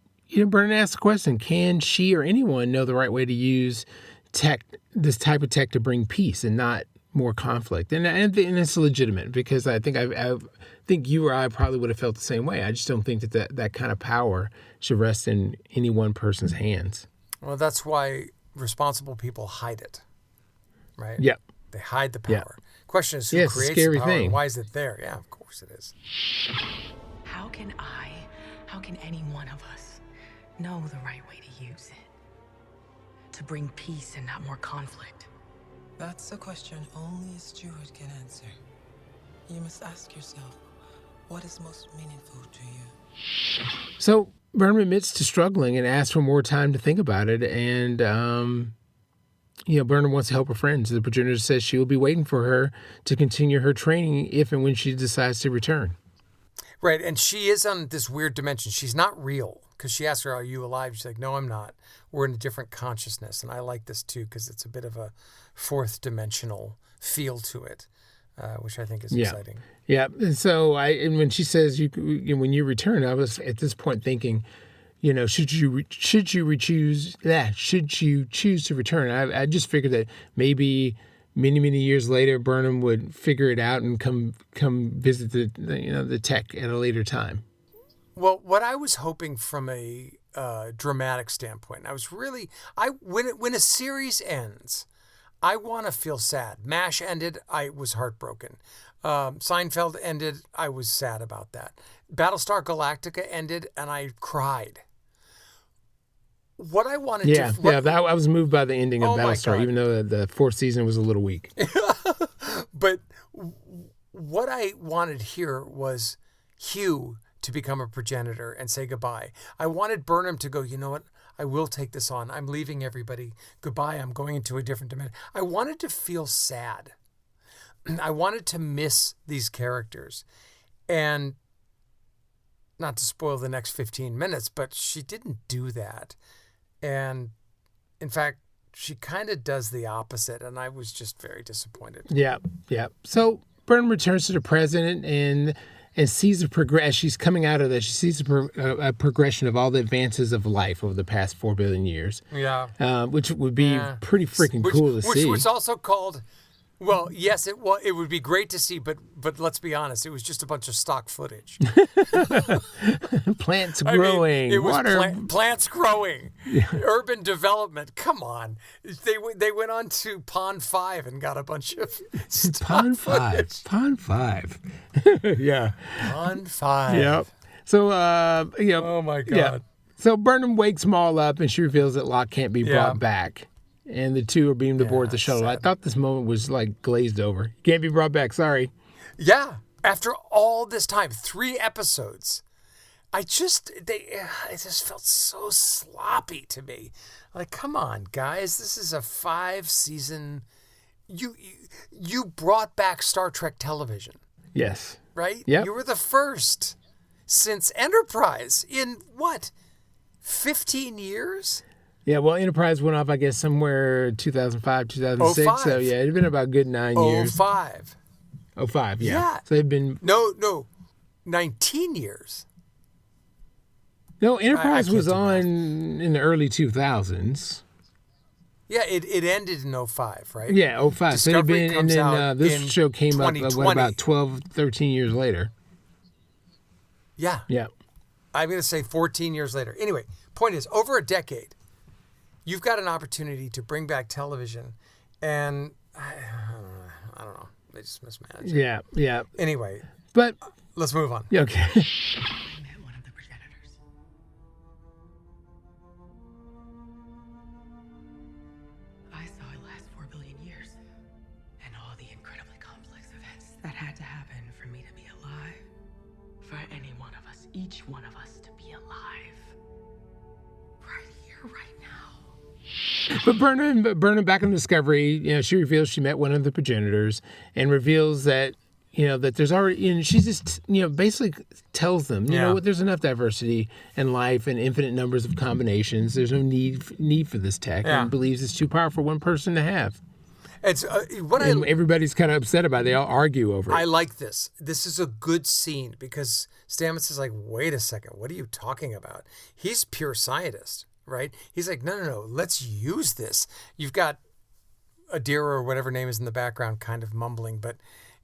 Burnham asked the question, can she or anyone know the right way to use this type of tech to bring peace and not more conflict? And it's legitimate because I think you or I probably would have felt the same way. I just don't think that kind of power should rest in any one person's hands. Well, that's why responsible people hide it, right? Yeah. They hide the power. Yeah. Question is who creates the power and why is it there? Yeah, of course it is. How can any one of us know the right way to use it? To bring peace and not more conflict? That's a question only a steward can answer. You must ask yourself, what is most meaningful to you? So Burnham admits to struggling and asks for more time to think about it. And, Burnham wants to help her friends. The progenitor says she will be waiting for her to continue her training if and when she decides to return. Right, and she is on this weird dimension. She's not real, because she asks her, are you alive? She's like, no, I'm not. We're in a different consciousness. And I like this, too, because it's a bit of a fourth dimensional feel to it, which I think is exciting. Yeah, and so when she says, when you return, I was at this point thinking, should you choose to return? I just figured that maybe many years later, Burnham would figure it out and come visit the tech at a later time. Well, what I was hoping from a dramatic standpoint, when a series ends, I want to feel sad. MASH ended, I was heartbroken. Seinfeld ended, I was sad about that. Battlestar Galactica ended, and I cried. What I wanted I was moved by the ending of Battlestar, even though the fourth season was a little weak. But what I wanted here was Hugh to become a progenitor and say goodbye. I wanted Burnham to go, you know what? I will take this on. I'm leaving everybody. Goodbye. I'm going into a different dimension. I wanted to feel sad. I wanted to miss these characters. And not to spoil the next 15 minutes, but she didn't do that. And in fact, she kind of does the opposite, and I was just very disappointed. Yeah. So Burnham returns to the present and sees as she's coming out of this, she sees a progression of all the advances of life over the past 4 billion years. Yeah. Which would be pretty freaking cool to see. Which was also called... Well, yes, it would be great to see, but let's be honest, it was just a bunch of stock footage. Plants growing, it was water, plants growing, urban development. Come on, they went on to Pond 5 and got a bunch of stock footage. Pond 5, yeah, Pond 5. Yep. So, oh my God. Yeah. So Burnham wakes Moll up, and she reveals that Locke can't be brought back. And the two are beamed aboard the shuttle. Sad. I thought this moment was like glazed over. Can't be brought back. Sorry. Yeah. After all this time, 3 episodes, it just felt so sloppy to me. Like, come on, guys. This is a 5-season. You brought back Star Trek television. Yes. Right? Yep. You were the first since Enterprise in what? 15 years? Yeah, well, Enterprise went off, I guess, somewhere 2005, 2006. 05. So, yeah, it'd been about a good 9 years. 05. 05, yeah. So they've been... No, 19 years. No, Enterprise was on in the early 2000s. Yeah, it ended in 05, right? Yeah, 05. So they've been, and then this show came up, about 12, 13 years later. Yeah. Yeah. I'm going to say 14 years later. Anyway, point is, over a decade, you've got an opportunity to bring back television, and I don't know. They just mismanaged it. Yeah. Anyway, but let's move on. Okay. I met one of the progenitors. I saw it last 4 billion years, and all the incredibly complex events that had to happen for me to be alive. For any one of us, each one of us, to be alive. Right here, right now. But Burnham back on Discovery, she reveals she met one of the progenitors and reveals that, that there's already, and she just, basically tells them, you know what, there's enough diversity in life and infinite numbers of combinations. There's no need for this tech, and believes it's too powerful for one person to have. It's everybody's kind of upset about it. They all argue over it. I like this. This is a good scene because Stamets is like, wait a second, what are you talking about? He's pure scientist, right? He's like, no, let's use this. You've got Adira or whatever name is in the background kind of mumbling, but,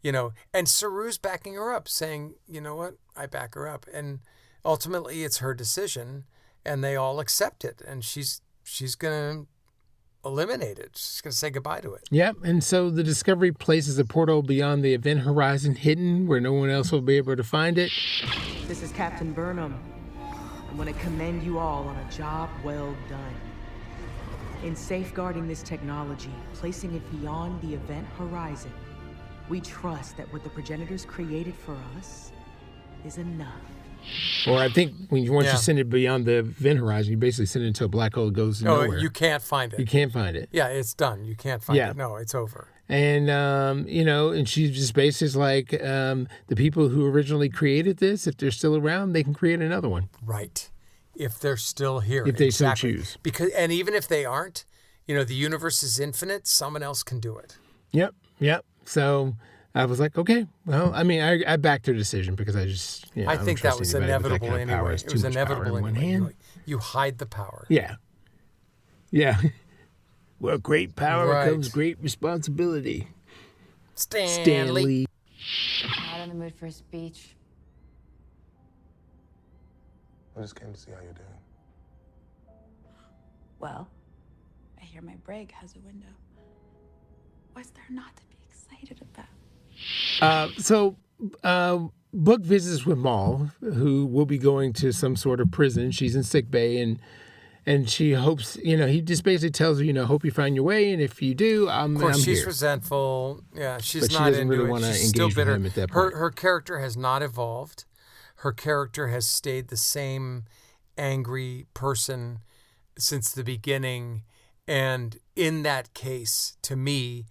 and Saru's backing her up saying, you know what, I back her up. And ultimately it's her decision and they all accept it. And she's going to eliminate it. She's going to say goodbye to it. Yep. And so the Discovery places a portal beyond the event horizon hidden where no one else will be able to find it. This is Captain Burnham. I want to commend you all on a job well done. In safeguarding this technology, placing it beyond the event horizon, We trust that what the progenitors created for us is enough. Or I think once you send it beyond the event horizon, you basically send it into a black hole that goes nowhere. You can't find it. You can't find it. Yeah, it's done. You can't find it. No, it's over. And, and she's just basically like, the people who originally created this, if they're still around, they can create another one. Right. If they're still here. If they so choose. And even if they aren't, the universe is infinite, someone else can do it. Yep. So I was like, okay, well, I mean, I backed her decision because I just, I think that was inevitable anyway. It was inevitable anyway. You hide the power. Yeah. Well, great power comes great responsibility. Stanley. Not in the mood for a speech. I just came to see how you're doing. Well, I hear my brig has a window. What's there not to be excited about? Book visits with Moll, who will be going to some sort of prison. She's in sick bay, and she hopes, he just basically tells her, hope you find your way, and if you do, I'm here. Of course, she's resentful. Yeah, she's but not she doesn't into really it. want to She's still engage with bitter. him at that point. Her character has not evolved. Her character has stayed the same angry person since the beginning. And in that case, to me,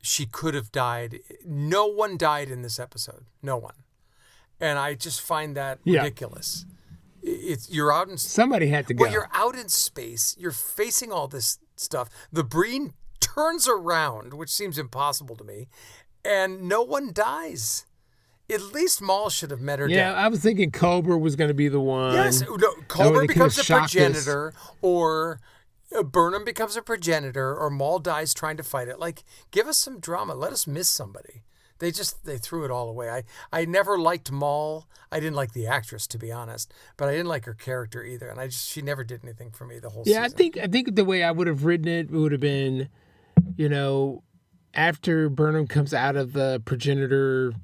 she could have died. No one died in this episode. No one. And I just find that ridiculous. You're out in... Somebody had to go. Well, you're out in space. You're facing all this stuff. The Breen turns around, which seems impossible to me, and no one dies. At least Moll should have met her death. Yeah, I was thinking Cobra was going to be the one. Yes, Cobra becomes a progenitor, or Burnham becomes a progenitor, or Moll dies trying to fight it. Like, give us some drama. Let us miss somebody. They threw it all away. I never liked Moll. I didn't like the actress, to be honest, but I didn't like her character either. And she never did anything for me the whole season. I think the way I would have written it would have been, after Burnham comes out of the progenitor,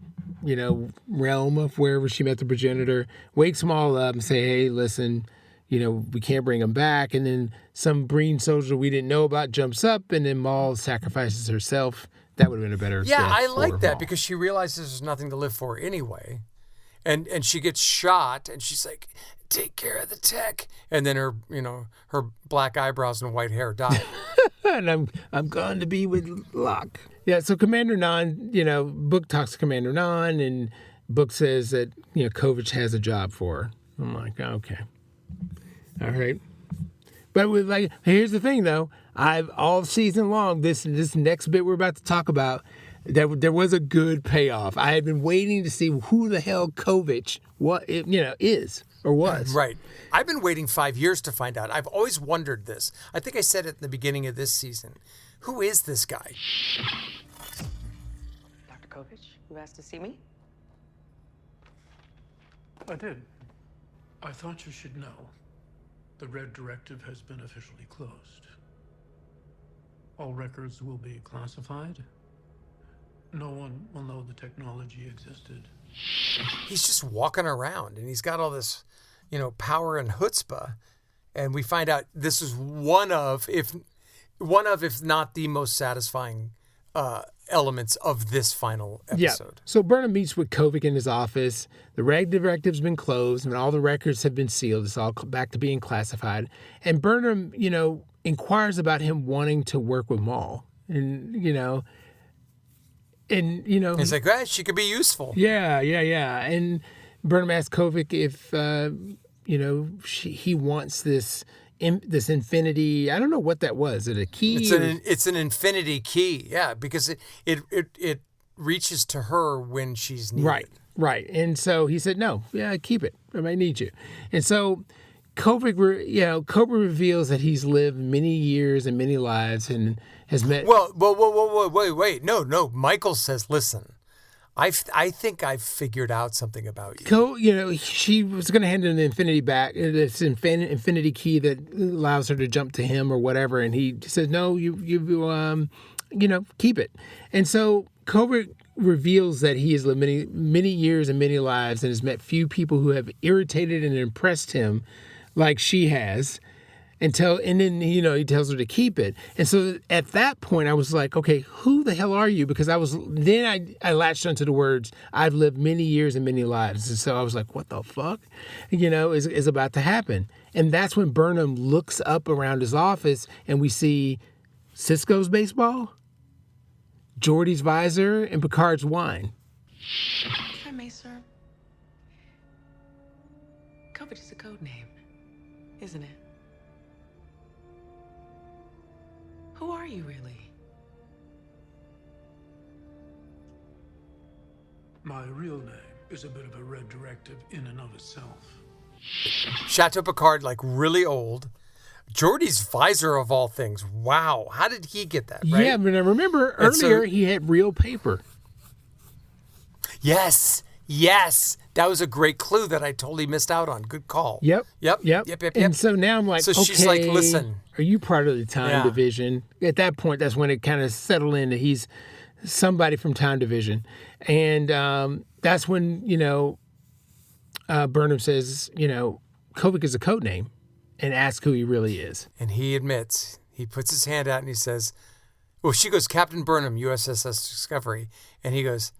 realm of wherever she met the progenitor, wakes them all up and say, hey, listen, we can't bring him back. And then some Breen soldier we didn't know about jumps up, and then Moll sacrifices herself. That would have been a better Yeah, I like that Moll. because she realizes there's nothing to live for anyway. And she gets shot, and she's like, take care of the tech. And then her black eyebrows and white hair die. And I'm going to be with Locke. Yeah, so Commander Non, Book talks to Commander Non, and Book says that, Kovich has a job for her. I'm like, okay. All right. But here's the thing, though. I've all season long, this next bit we're about to talk about, there was a good payoff. I had been waiting to see who the hell Kovich is or was. Right. I've been waiting 5 years to find out. I've always wondered this. I think I said it in the beginning of this season. Who is this guy? Dr. Kovich, you asked to see me? I did. I thought you should know. The Red Directive has been officially closed. All records will be classified. No one will know the technology existed. He's just walking around, and he's got all this, power and chutzpah. And we find out this is one of, if not the most satisfying elements of this final episode. Yeah. So Burnham meets with Kovich in his office. The Red Directive's been closed, and all the records have been sealed. It's all back to being classified. And Burnham, inquires about him wanting to work with Moll. And, He's like, she could be useful. Yeah. And Burnham asks Kovich if, he wants this infinity. I don't know what that was. Is it a key? It's an infinity key. Yeah, because it reaches to her when she's needed. Right. And so he said, no, keep it. I might need you. And so Kovich, Cobra reveals that he's lived many years and many lives and has met. Well, wait. No. Michael says, listen, I think I've figured out something about you. She was going to hand him the infinity back, this infinity key that allows her to jump to him or whatever. And he says, no, you keep it. And so Cobra reveals that he has lived many, many years and many lives and has met few people who have irritated and impressed him like she has. and then he tells her to keep it. And so at that point I was like, okay, who the hell are you? Because I latched onto the words, I've lived many years and many lives. And so I was like, what the fuck is about to happen? And that's when Burnham looks up around his office and we see Cisco's baseball, Geordi's visor, and Picard's wine. If I may, sir, COVID is a code name, isn't it? Who are you really? My real name is a bit of a red directive in and of itself. Chateau Picard, like really old. Geordi's visor of all things. Wow. How did he get that, right? Yeah, but I remember earlier he had real paper. Yes. That was a great clue that I totally missed out on. Good call. Yep. Yep. And so now I'm like, so okay, she's like, listen. Are you part of the Time Division? At that point, that's when it kind of settled in that he's somebody from Time Division. And that's when, Burnham says, Kovic is a code name, and asks who he really is. And he admits, he puts his hand out and he says, well, she goes, Captain Burnham, USS Discovery. And he goes,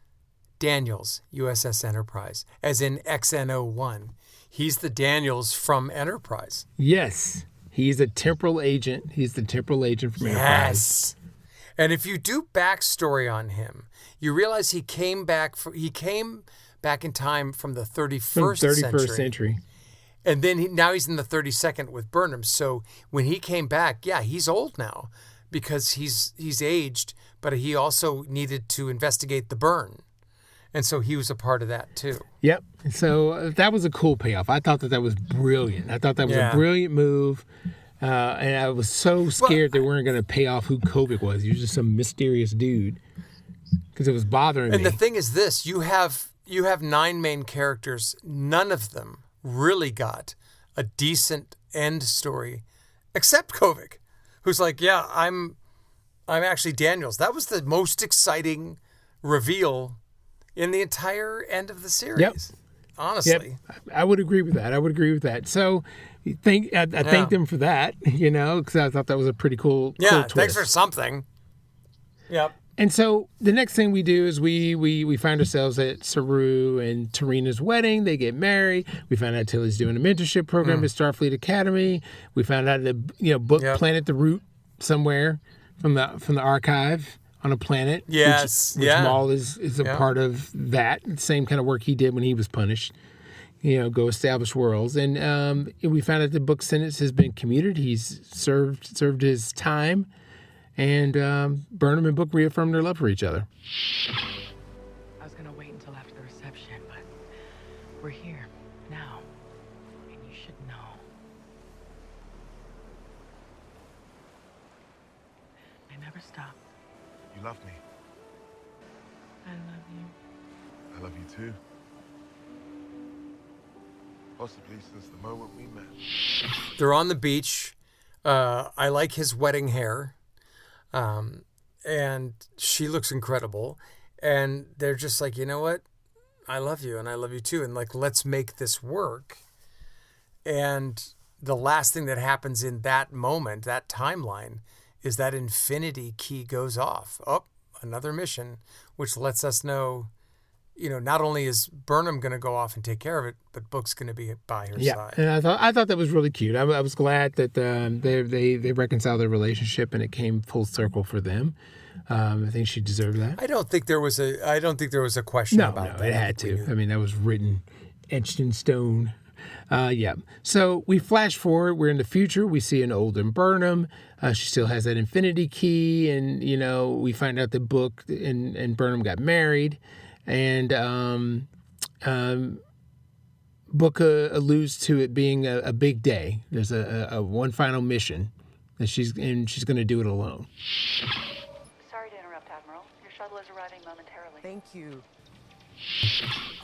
Daniels, USS Enterprise, as in XN01. He's the Daniels from Enterprise. Yes. He's a temporal agent. He's the temporal agent from Enterprise. Yes. And if you do backstory on him, you realize he came back in time from the 31st century. And then now he's in the 32nd with Burnham. So when he came back, he's old now because he's aged, but he also needed to investigate the burn. And so he was a part of that too. Yep. So that was a cool payoff. I thought that was brilliant. I thought that was a brilliant move. And I was so scared they weren't going to pay off who Kovic was. He was just some mysterious dude because it was bothering me. And the thing is this, you have 9 main characters. None of them really got a decent end story except Kovic, who's like, I'm actually Daniels. That was the most exciting reveal in the entire end of the series. Yep. Honestly. Yep. I would agree with that. So I thank them for that, because I thought that was a pretty cool twist. Thanks for something. Yep. And so the next thing we do is we find ourselves at Saru and Tarina's wedding. They get married. We find out Tilly's doing a mentorship program at Starfleet Academy. We found out the book Planet the Root somewhere from the archive on a planet. Yes. Which Moll is a part of that. Same kind of work he did when he was punished. Go establish worlds. And we found out the book sentence has been commuted. He's served his time. And Burnham and Book reaffirmed their love for each other. I was going to wait until after the reception, but we're here now. And you should know. I never stop. You love me. I love you. I love you too. Possibly since the moment we met. They're on the beach. I like his wedding hair. And she looks incredible. And they're just like, you know what? I love you and I love you too. And like, let's make this work. And the last thing that happens in that moment, that timeline, is that infinity key goes off. Oh, another mission, which lets us know, not only is Burnham going to go off and take care of it, but Book's going to be by her side. And I thought that was really cute. I was glad that they reconciled their relationship and it came full circle for them. I think she deserved that. I don't think there was a question about that. No, it had to. I mean, that was written, etched in stone. So we flash forward. We're in the future. We see an older Burnham. She still has that infinity key, and we find out that Book and Burnham got married, and Book alludes to it being a big day. There's a one final mission that she's going to do it alone. Sorry to interrupt, Admiral. Your shuttle is arriving momentarily. Thank you.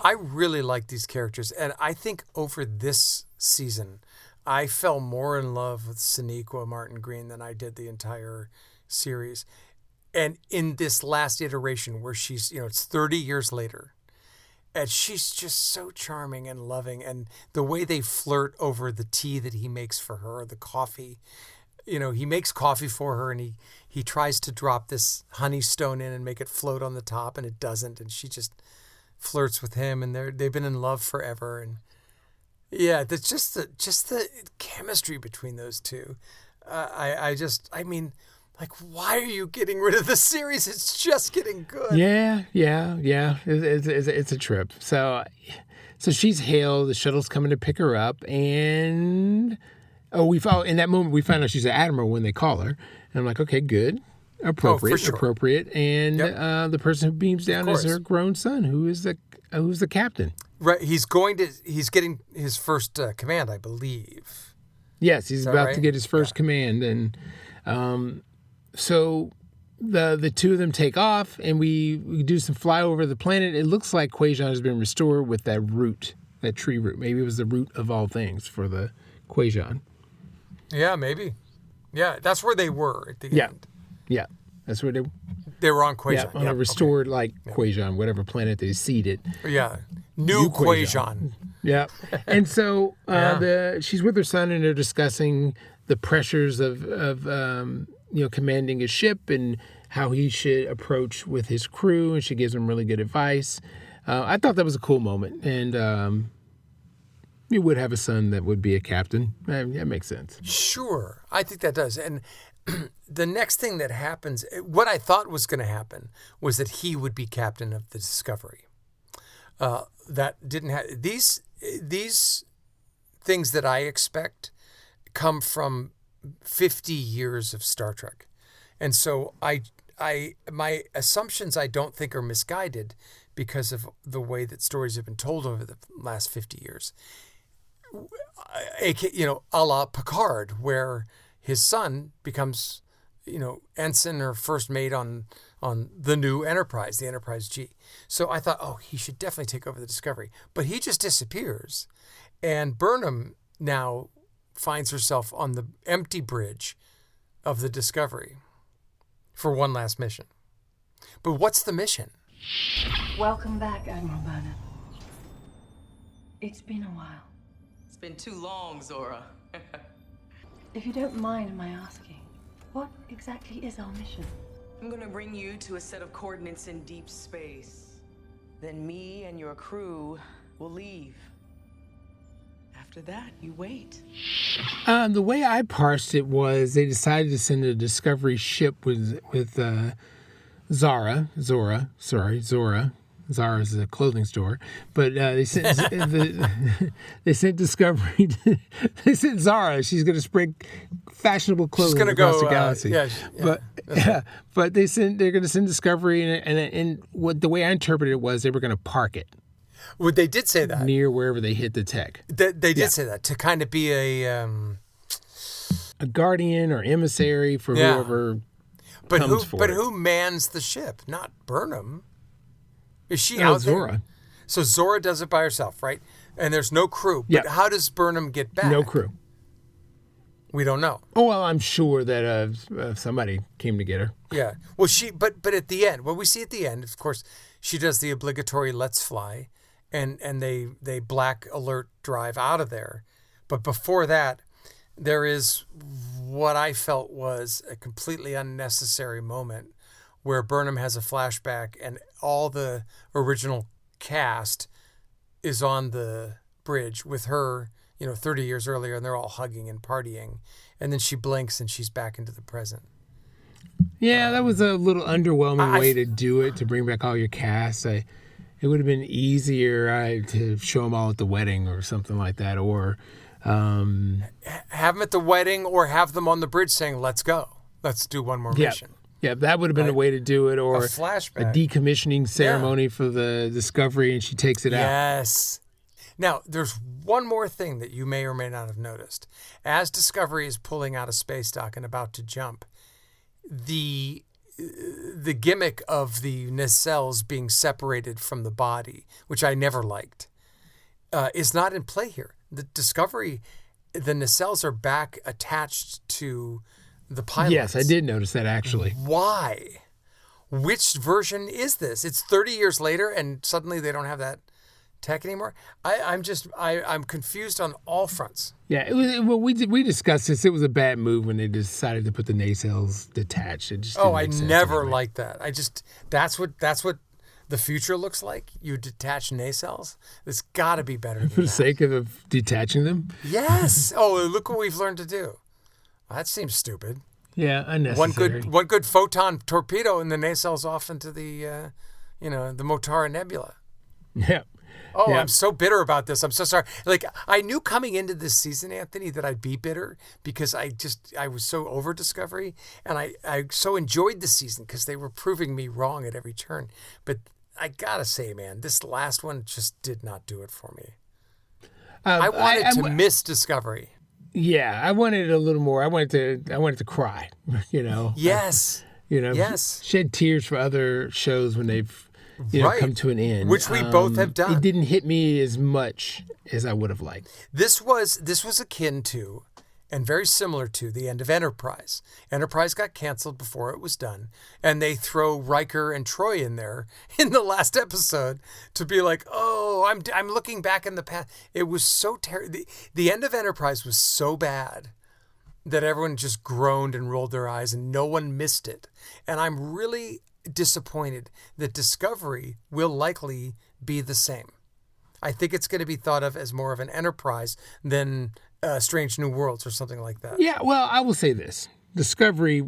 I really like these characters, and I think over this season, I fell more in love with Sonequa Martin Green than I did the entire series. And in this last iteration where she's, it's 30 years later, And she's just so charming and loving. And the way they flirt over the tea that he makes for her, the coffee, he makes coffee for her and he tries to drop this honey stone in and make it float on the top, and it doesn't. And she just flirts with him, and they've been in love forever. And yeah, that's just the chemistry between those two. Why are you getting rid of the series? It's just getting good. Yeah. It's a trip. So she's hailed. The shuttle's coming to pick her up, and in that moment we find out she's an admiral when they call her. And I'm like, okay, good, appropriate, sure. Appropriate. And the person who beams down is her grown son, who's the captain. Right. He's getting his first command, I believe. Yes, he's about to get his first command, and so the two of them take off, and we do some flyover of the planet. It looks like Quajon has been restored with that root, that tree root. Maybe it was the root of all things for the Quajon. Yeah, maybe. Yeah, that's where they were at the end. Yeah, that's where they were on Quajon. Yeah, on a restored Quajon, whatever planet they seeded. Yeah, new Quajon. Yeah, and so she's with her son, and they're discussing the pressures of commanding a ship and how he should approach with his crew, and she gives him really good advice. I thought that was a cool moment, and you would have a son that would be a captain. That makes sense. Sure, I think that does. And the next thing that happens, what I thought was going to happen, was that he would be captain of the Discovery. That didn't happen. These things that I expect come from 50 years of Star Trek. And so my assumptions I don't think are misguided because of the way that stories have been told over the last 50 years. A la Picard, where his son becomes, ensign or first mate on the new Enterprise, the Enterprise G. So I thought, he should definitely take over the Discovery. But he just disappears. And Burnham now finds herself on the empty bridge of the Discovery for one last mission. But what's the mission? Welcome back, Admiral Burnham. It's been a while. It's been too long, Zora. If you don't mind my asking, what exactly is our mission? I'm gonna bring you to a set of coordinates in deep space. Then me and your crew will leave. After that, you wait. The way I parsed it was they decided to send a Discovery ship with Zara. Zara's a clothing store, but they sent Discovery. They sent Zara. She's going to spread fashionable clothing across the galaxy. But they're going to send Discovery, and what the way I interpreted it was they were going to park it. Well, they did say that near wherever they hit the tech. They did say that to kind of be a guardian or emissary for whoever comes for it. But who mans the ship? Not Burnham. Is she out Zora. there? So Zora does it by herself, right? And there's no crew. But how does Burnham get back? No crew. We don't know. Oh, well, I'm sure that somebody came to get her. Yeah. Well, but at the end, what we see at the end, of course, she does the obligatory "let's fly," and they black alert drive out of there. But before that, there is what I felt was a completely unnecessary moment where Burnham has a flashback and all the original cast is on the bridge with her, 30 years earlier, and they're all hugging and partying. And then she blinks and she's back into the present. Yeah, that was a little underwhelming way to do it, to bring back all your cast. It would have been easier to show them all at the wedding or something like that, or have them at the wedding, or have them on the bridge saying, "Let's go, let's do one more mission." Yeah, that would have been a way to do it, or a flashback, a decommissioning ceremony for the Discovery, and she takes it out. Yes. Now, there's one more thing that you may or may not have noticed. As Discovery is pulling out of space dock and about to jump, the gimmick of the nacelles being separated from the body, which I never liked, is not in play here. The Discovery, the nacelles are back attached to the pilots. Yes, I did notice that, actually. Why? Which version is this? It's 30 years later, and suddenly they don't have that tech anymore. I'm confused on all fronts. Yeah, it was. Well, we discussed this. It was a bad move when they decided to put the nacelles detached. It just I never liked that. That's what the future looks like. You detach nacelles. It's got to be better than for the sake of detaching them. Yes. Oh, look what we've learned to do. That seems stupid. Yeah, unnecessary. One good photon torpedo and the nacelles off into the, the Motara Nebula. Yeah. Oh, yeah. I'm so bitter about this. I'm so sorry. Like, I knew coming into this season, Anthony, that I'd be bitter because I was so over Discovery, and I so enjoyed the season because they were proving me wrong at every turn. But I gotta say, man, this last one just did not do it for me. I wanted to miss Discovery. Yeah, I wanted a little more. I wanted to cry. Yes. Yes. Shed tears for other shows when they've come to an end, which we both have done. It didn't hit me as much as I would have liked. This was akin to, and very similar to, the end of Enterprise. Enterprise got canceled before it was done, and they throw Riker and Troy in there in the last episode to be like, oh, I'm looking back in the past. It was so terrible. The end of Enterprise was so bad that everyone just groaned and rolled their eyes, and no one missed it. And I'm really disappointed that Discovery will likely be the same. I think it's going to be thought of as more of an Enterprise than Strange New Worlds or something like that. Yeah, well, I will say this. Discovery,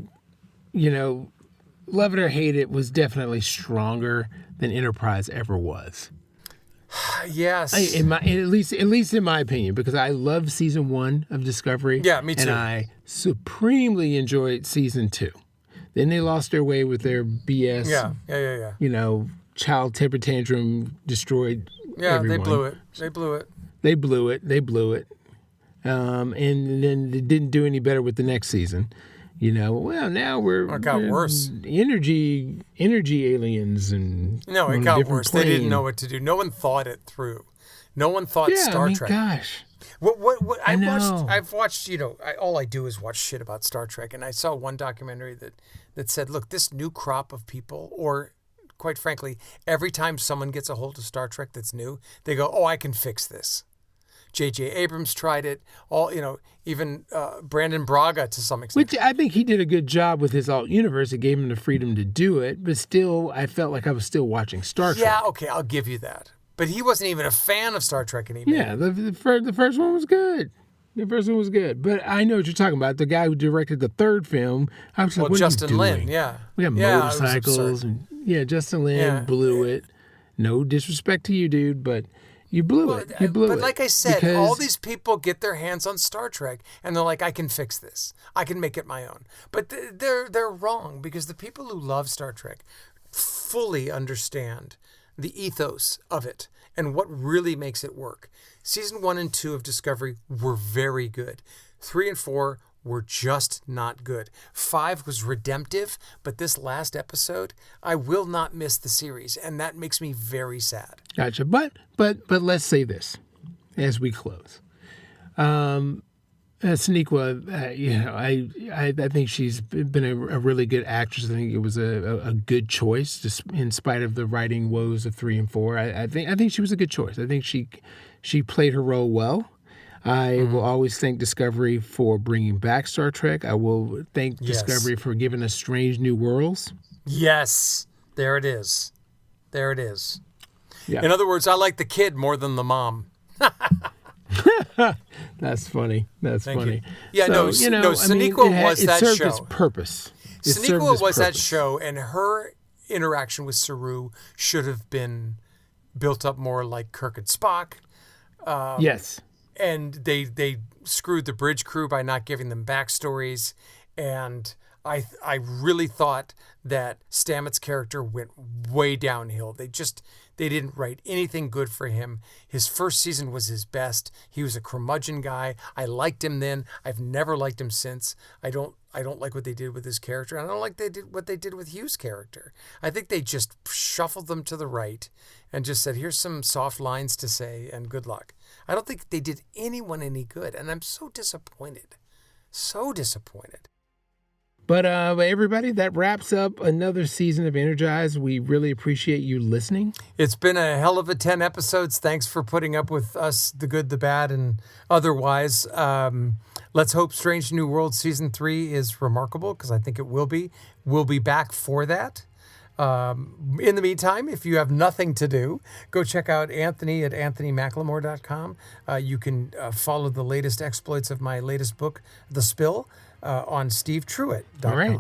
love it or hate it, was definitely stronger than Enterprise ever was. Yes. At least in my opinion, because I loved season 1 of Discovery. Yeah, me too. And I supremely enjoyed season 2. Then they lost their way with their BS. Yeah. Child temper tantrum destroyed everyone. They blew it. And then they didn't do any better with the next season. Well, now it got worse. Energy aliens and it got worse. Plane. They didn't know what to do. No one thought it through. No one thought Star Trek. Gosh. What I've watched, all I do is watch shit about Star Trek, and I saw one documentary that said, look, this new crop of people, or quite frankly, every time someone gets a hold of Star Trek that's new, they go, oh, I can fix this. J.J. Abrams tried it. Even Brandon Braga to some extent. Which I think he did a good job with his alt universe. It gave him the freedom to do it, but still, I felt like I was still watching Star Trek. Yeah, okay, I'll give you that. But he wasn't even a fan of Star Trek anymore. Yeah, the first one was good. But I know what you're talking about. The guy who directed the third film, I was like, what Justin are you doing? Lin, yeah. We got motorcycles. Justin Lin blew it. No disrespect to you, dude, but you blew it. But like I said, all these people get their hands on Star Trek, and they're like, I can fix this. I can make it my own. But they're wrong, because the people who love Star Trek fully understand the ethos of it and what really makes it work. Season 1 and 2 of Discovery were very good. 3 and 4 were just not good. 5 was redemptive, but this last episode, I will not miss the series, and that makes me very sad. Gotcha. But let's say this as we close. Sonequa, I think she's been a really good actress. I think it was a good choice, just in spite of the writing woes of 3 and 4. I think she was a good choice. I think she played her role well. I will always thank Discovery for bringing back Star Trek. I will thank Discovery for giving us Strange New Worlds. Yes, there it is. Yeah. In other words, I like the kid more than the mom. That's funny. Thank you. Yeah, Sonequa was that show. It served its purpose. Sonequa was that show, and her interaction with Saru should have been built up more like Kirk and Spock. Yes. And they screwed the bridge crew by not giving them backstories. And I really thought that Stamets' character went way downhill. They didn't write anything good for him. His first season was his best. He was a curmudgeon guy. I liked him then. I've never liked him since. I don't like what they did with his character. I don't like what they did with Hugh's character. I think they just shuffled them to the right and just said, here's some soft lines to say and good luck. I don't think they did anyone any good, and I'm so disappointed. So disappointed. But everybody, that wraps up another season of Energize. We really appreciate you listening. It's been a hell of a 10 episodes. Thanks for putting up with us, the good, the bad, and otherwise. Let's hope Strange New World Season 3 is remarkable, because I think it will be. We'll be back for that. In the meantime, if you have nothing to do, go check out Anthony at anthonymclemore.com. You can follow the latest exploits of my latest book, The Spill, on SteveTruitt.com. All right.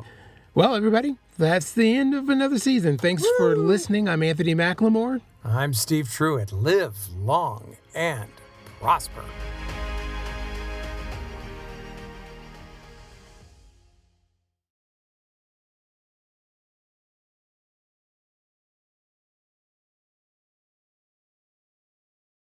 Well, everybody, that's the end of another season. Thanks for listening. I'm Anthony McLemore. I'm Steve Truitt. Live long and prosper.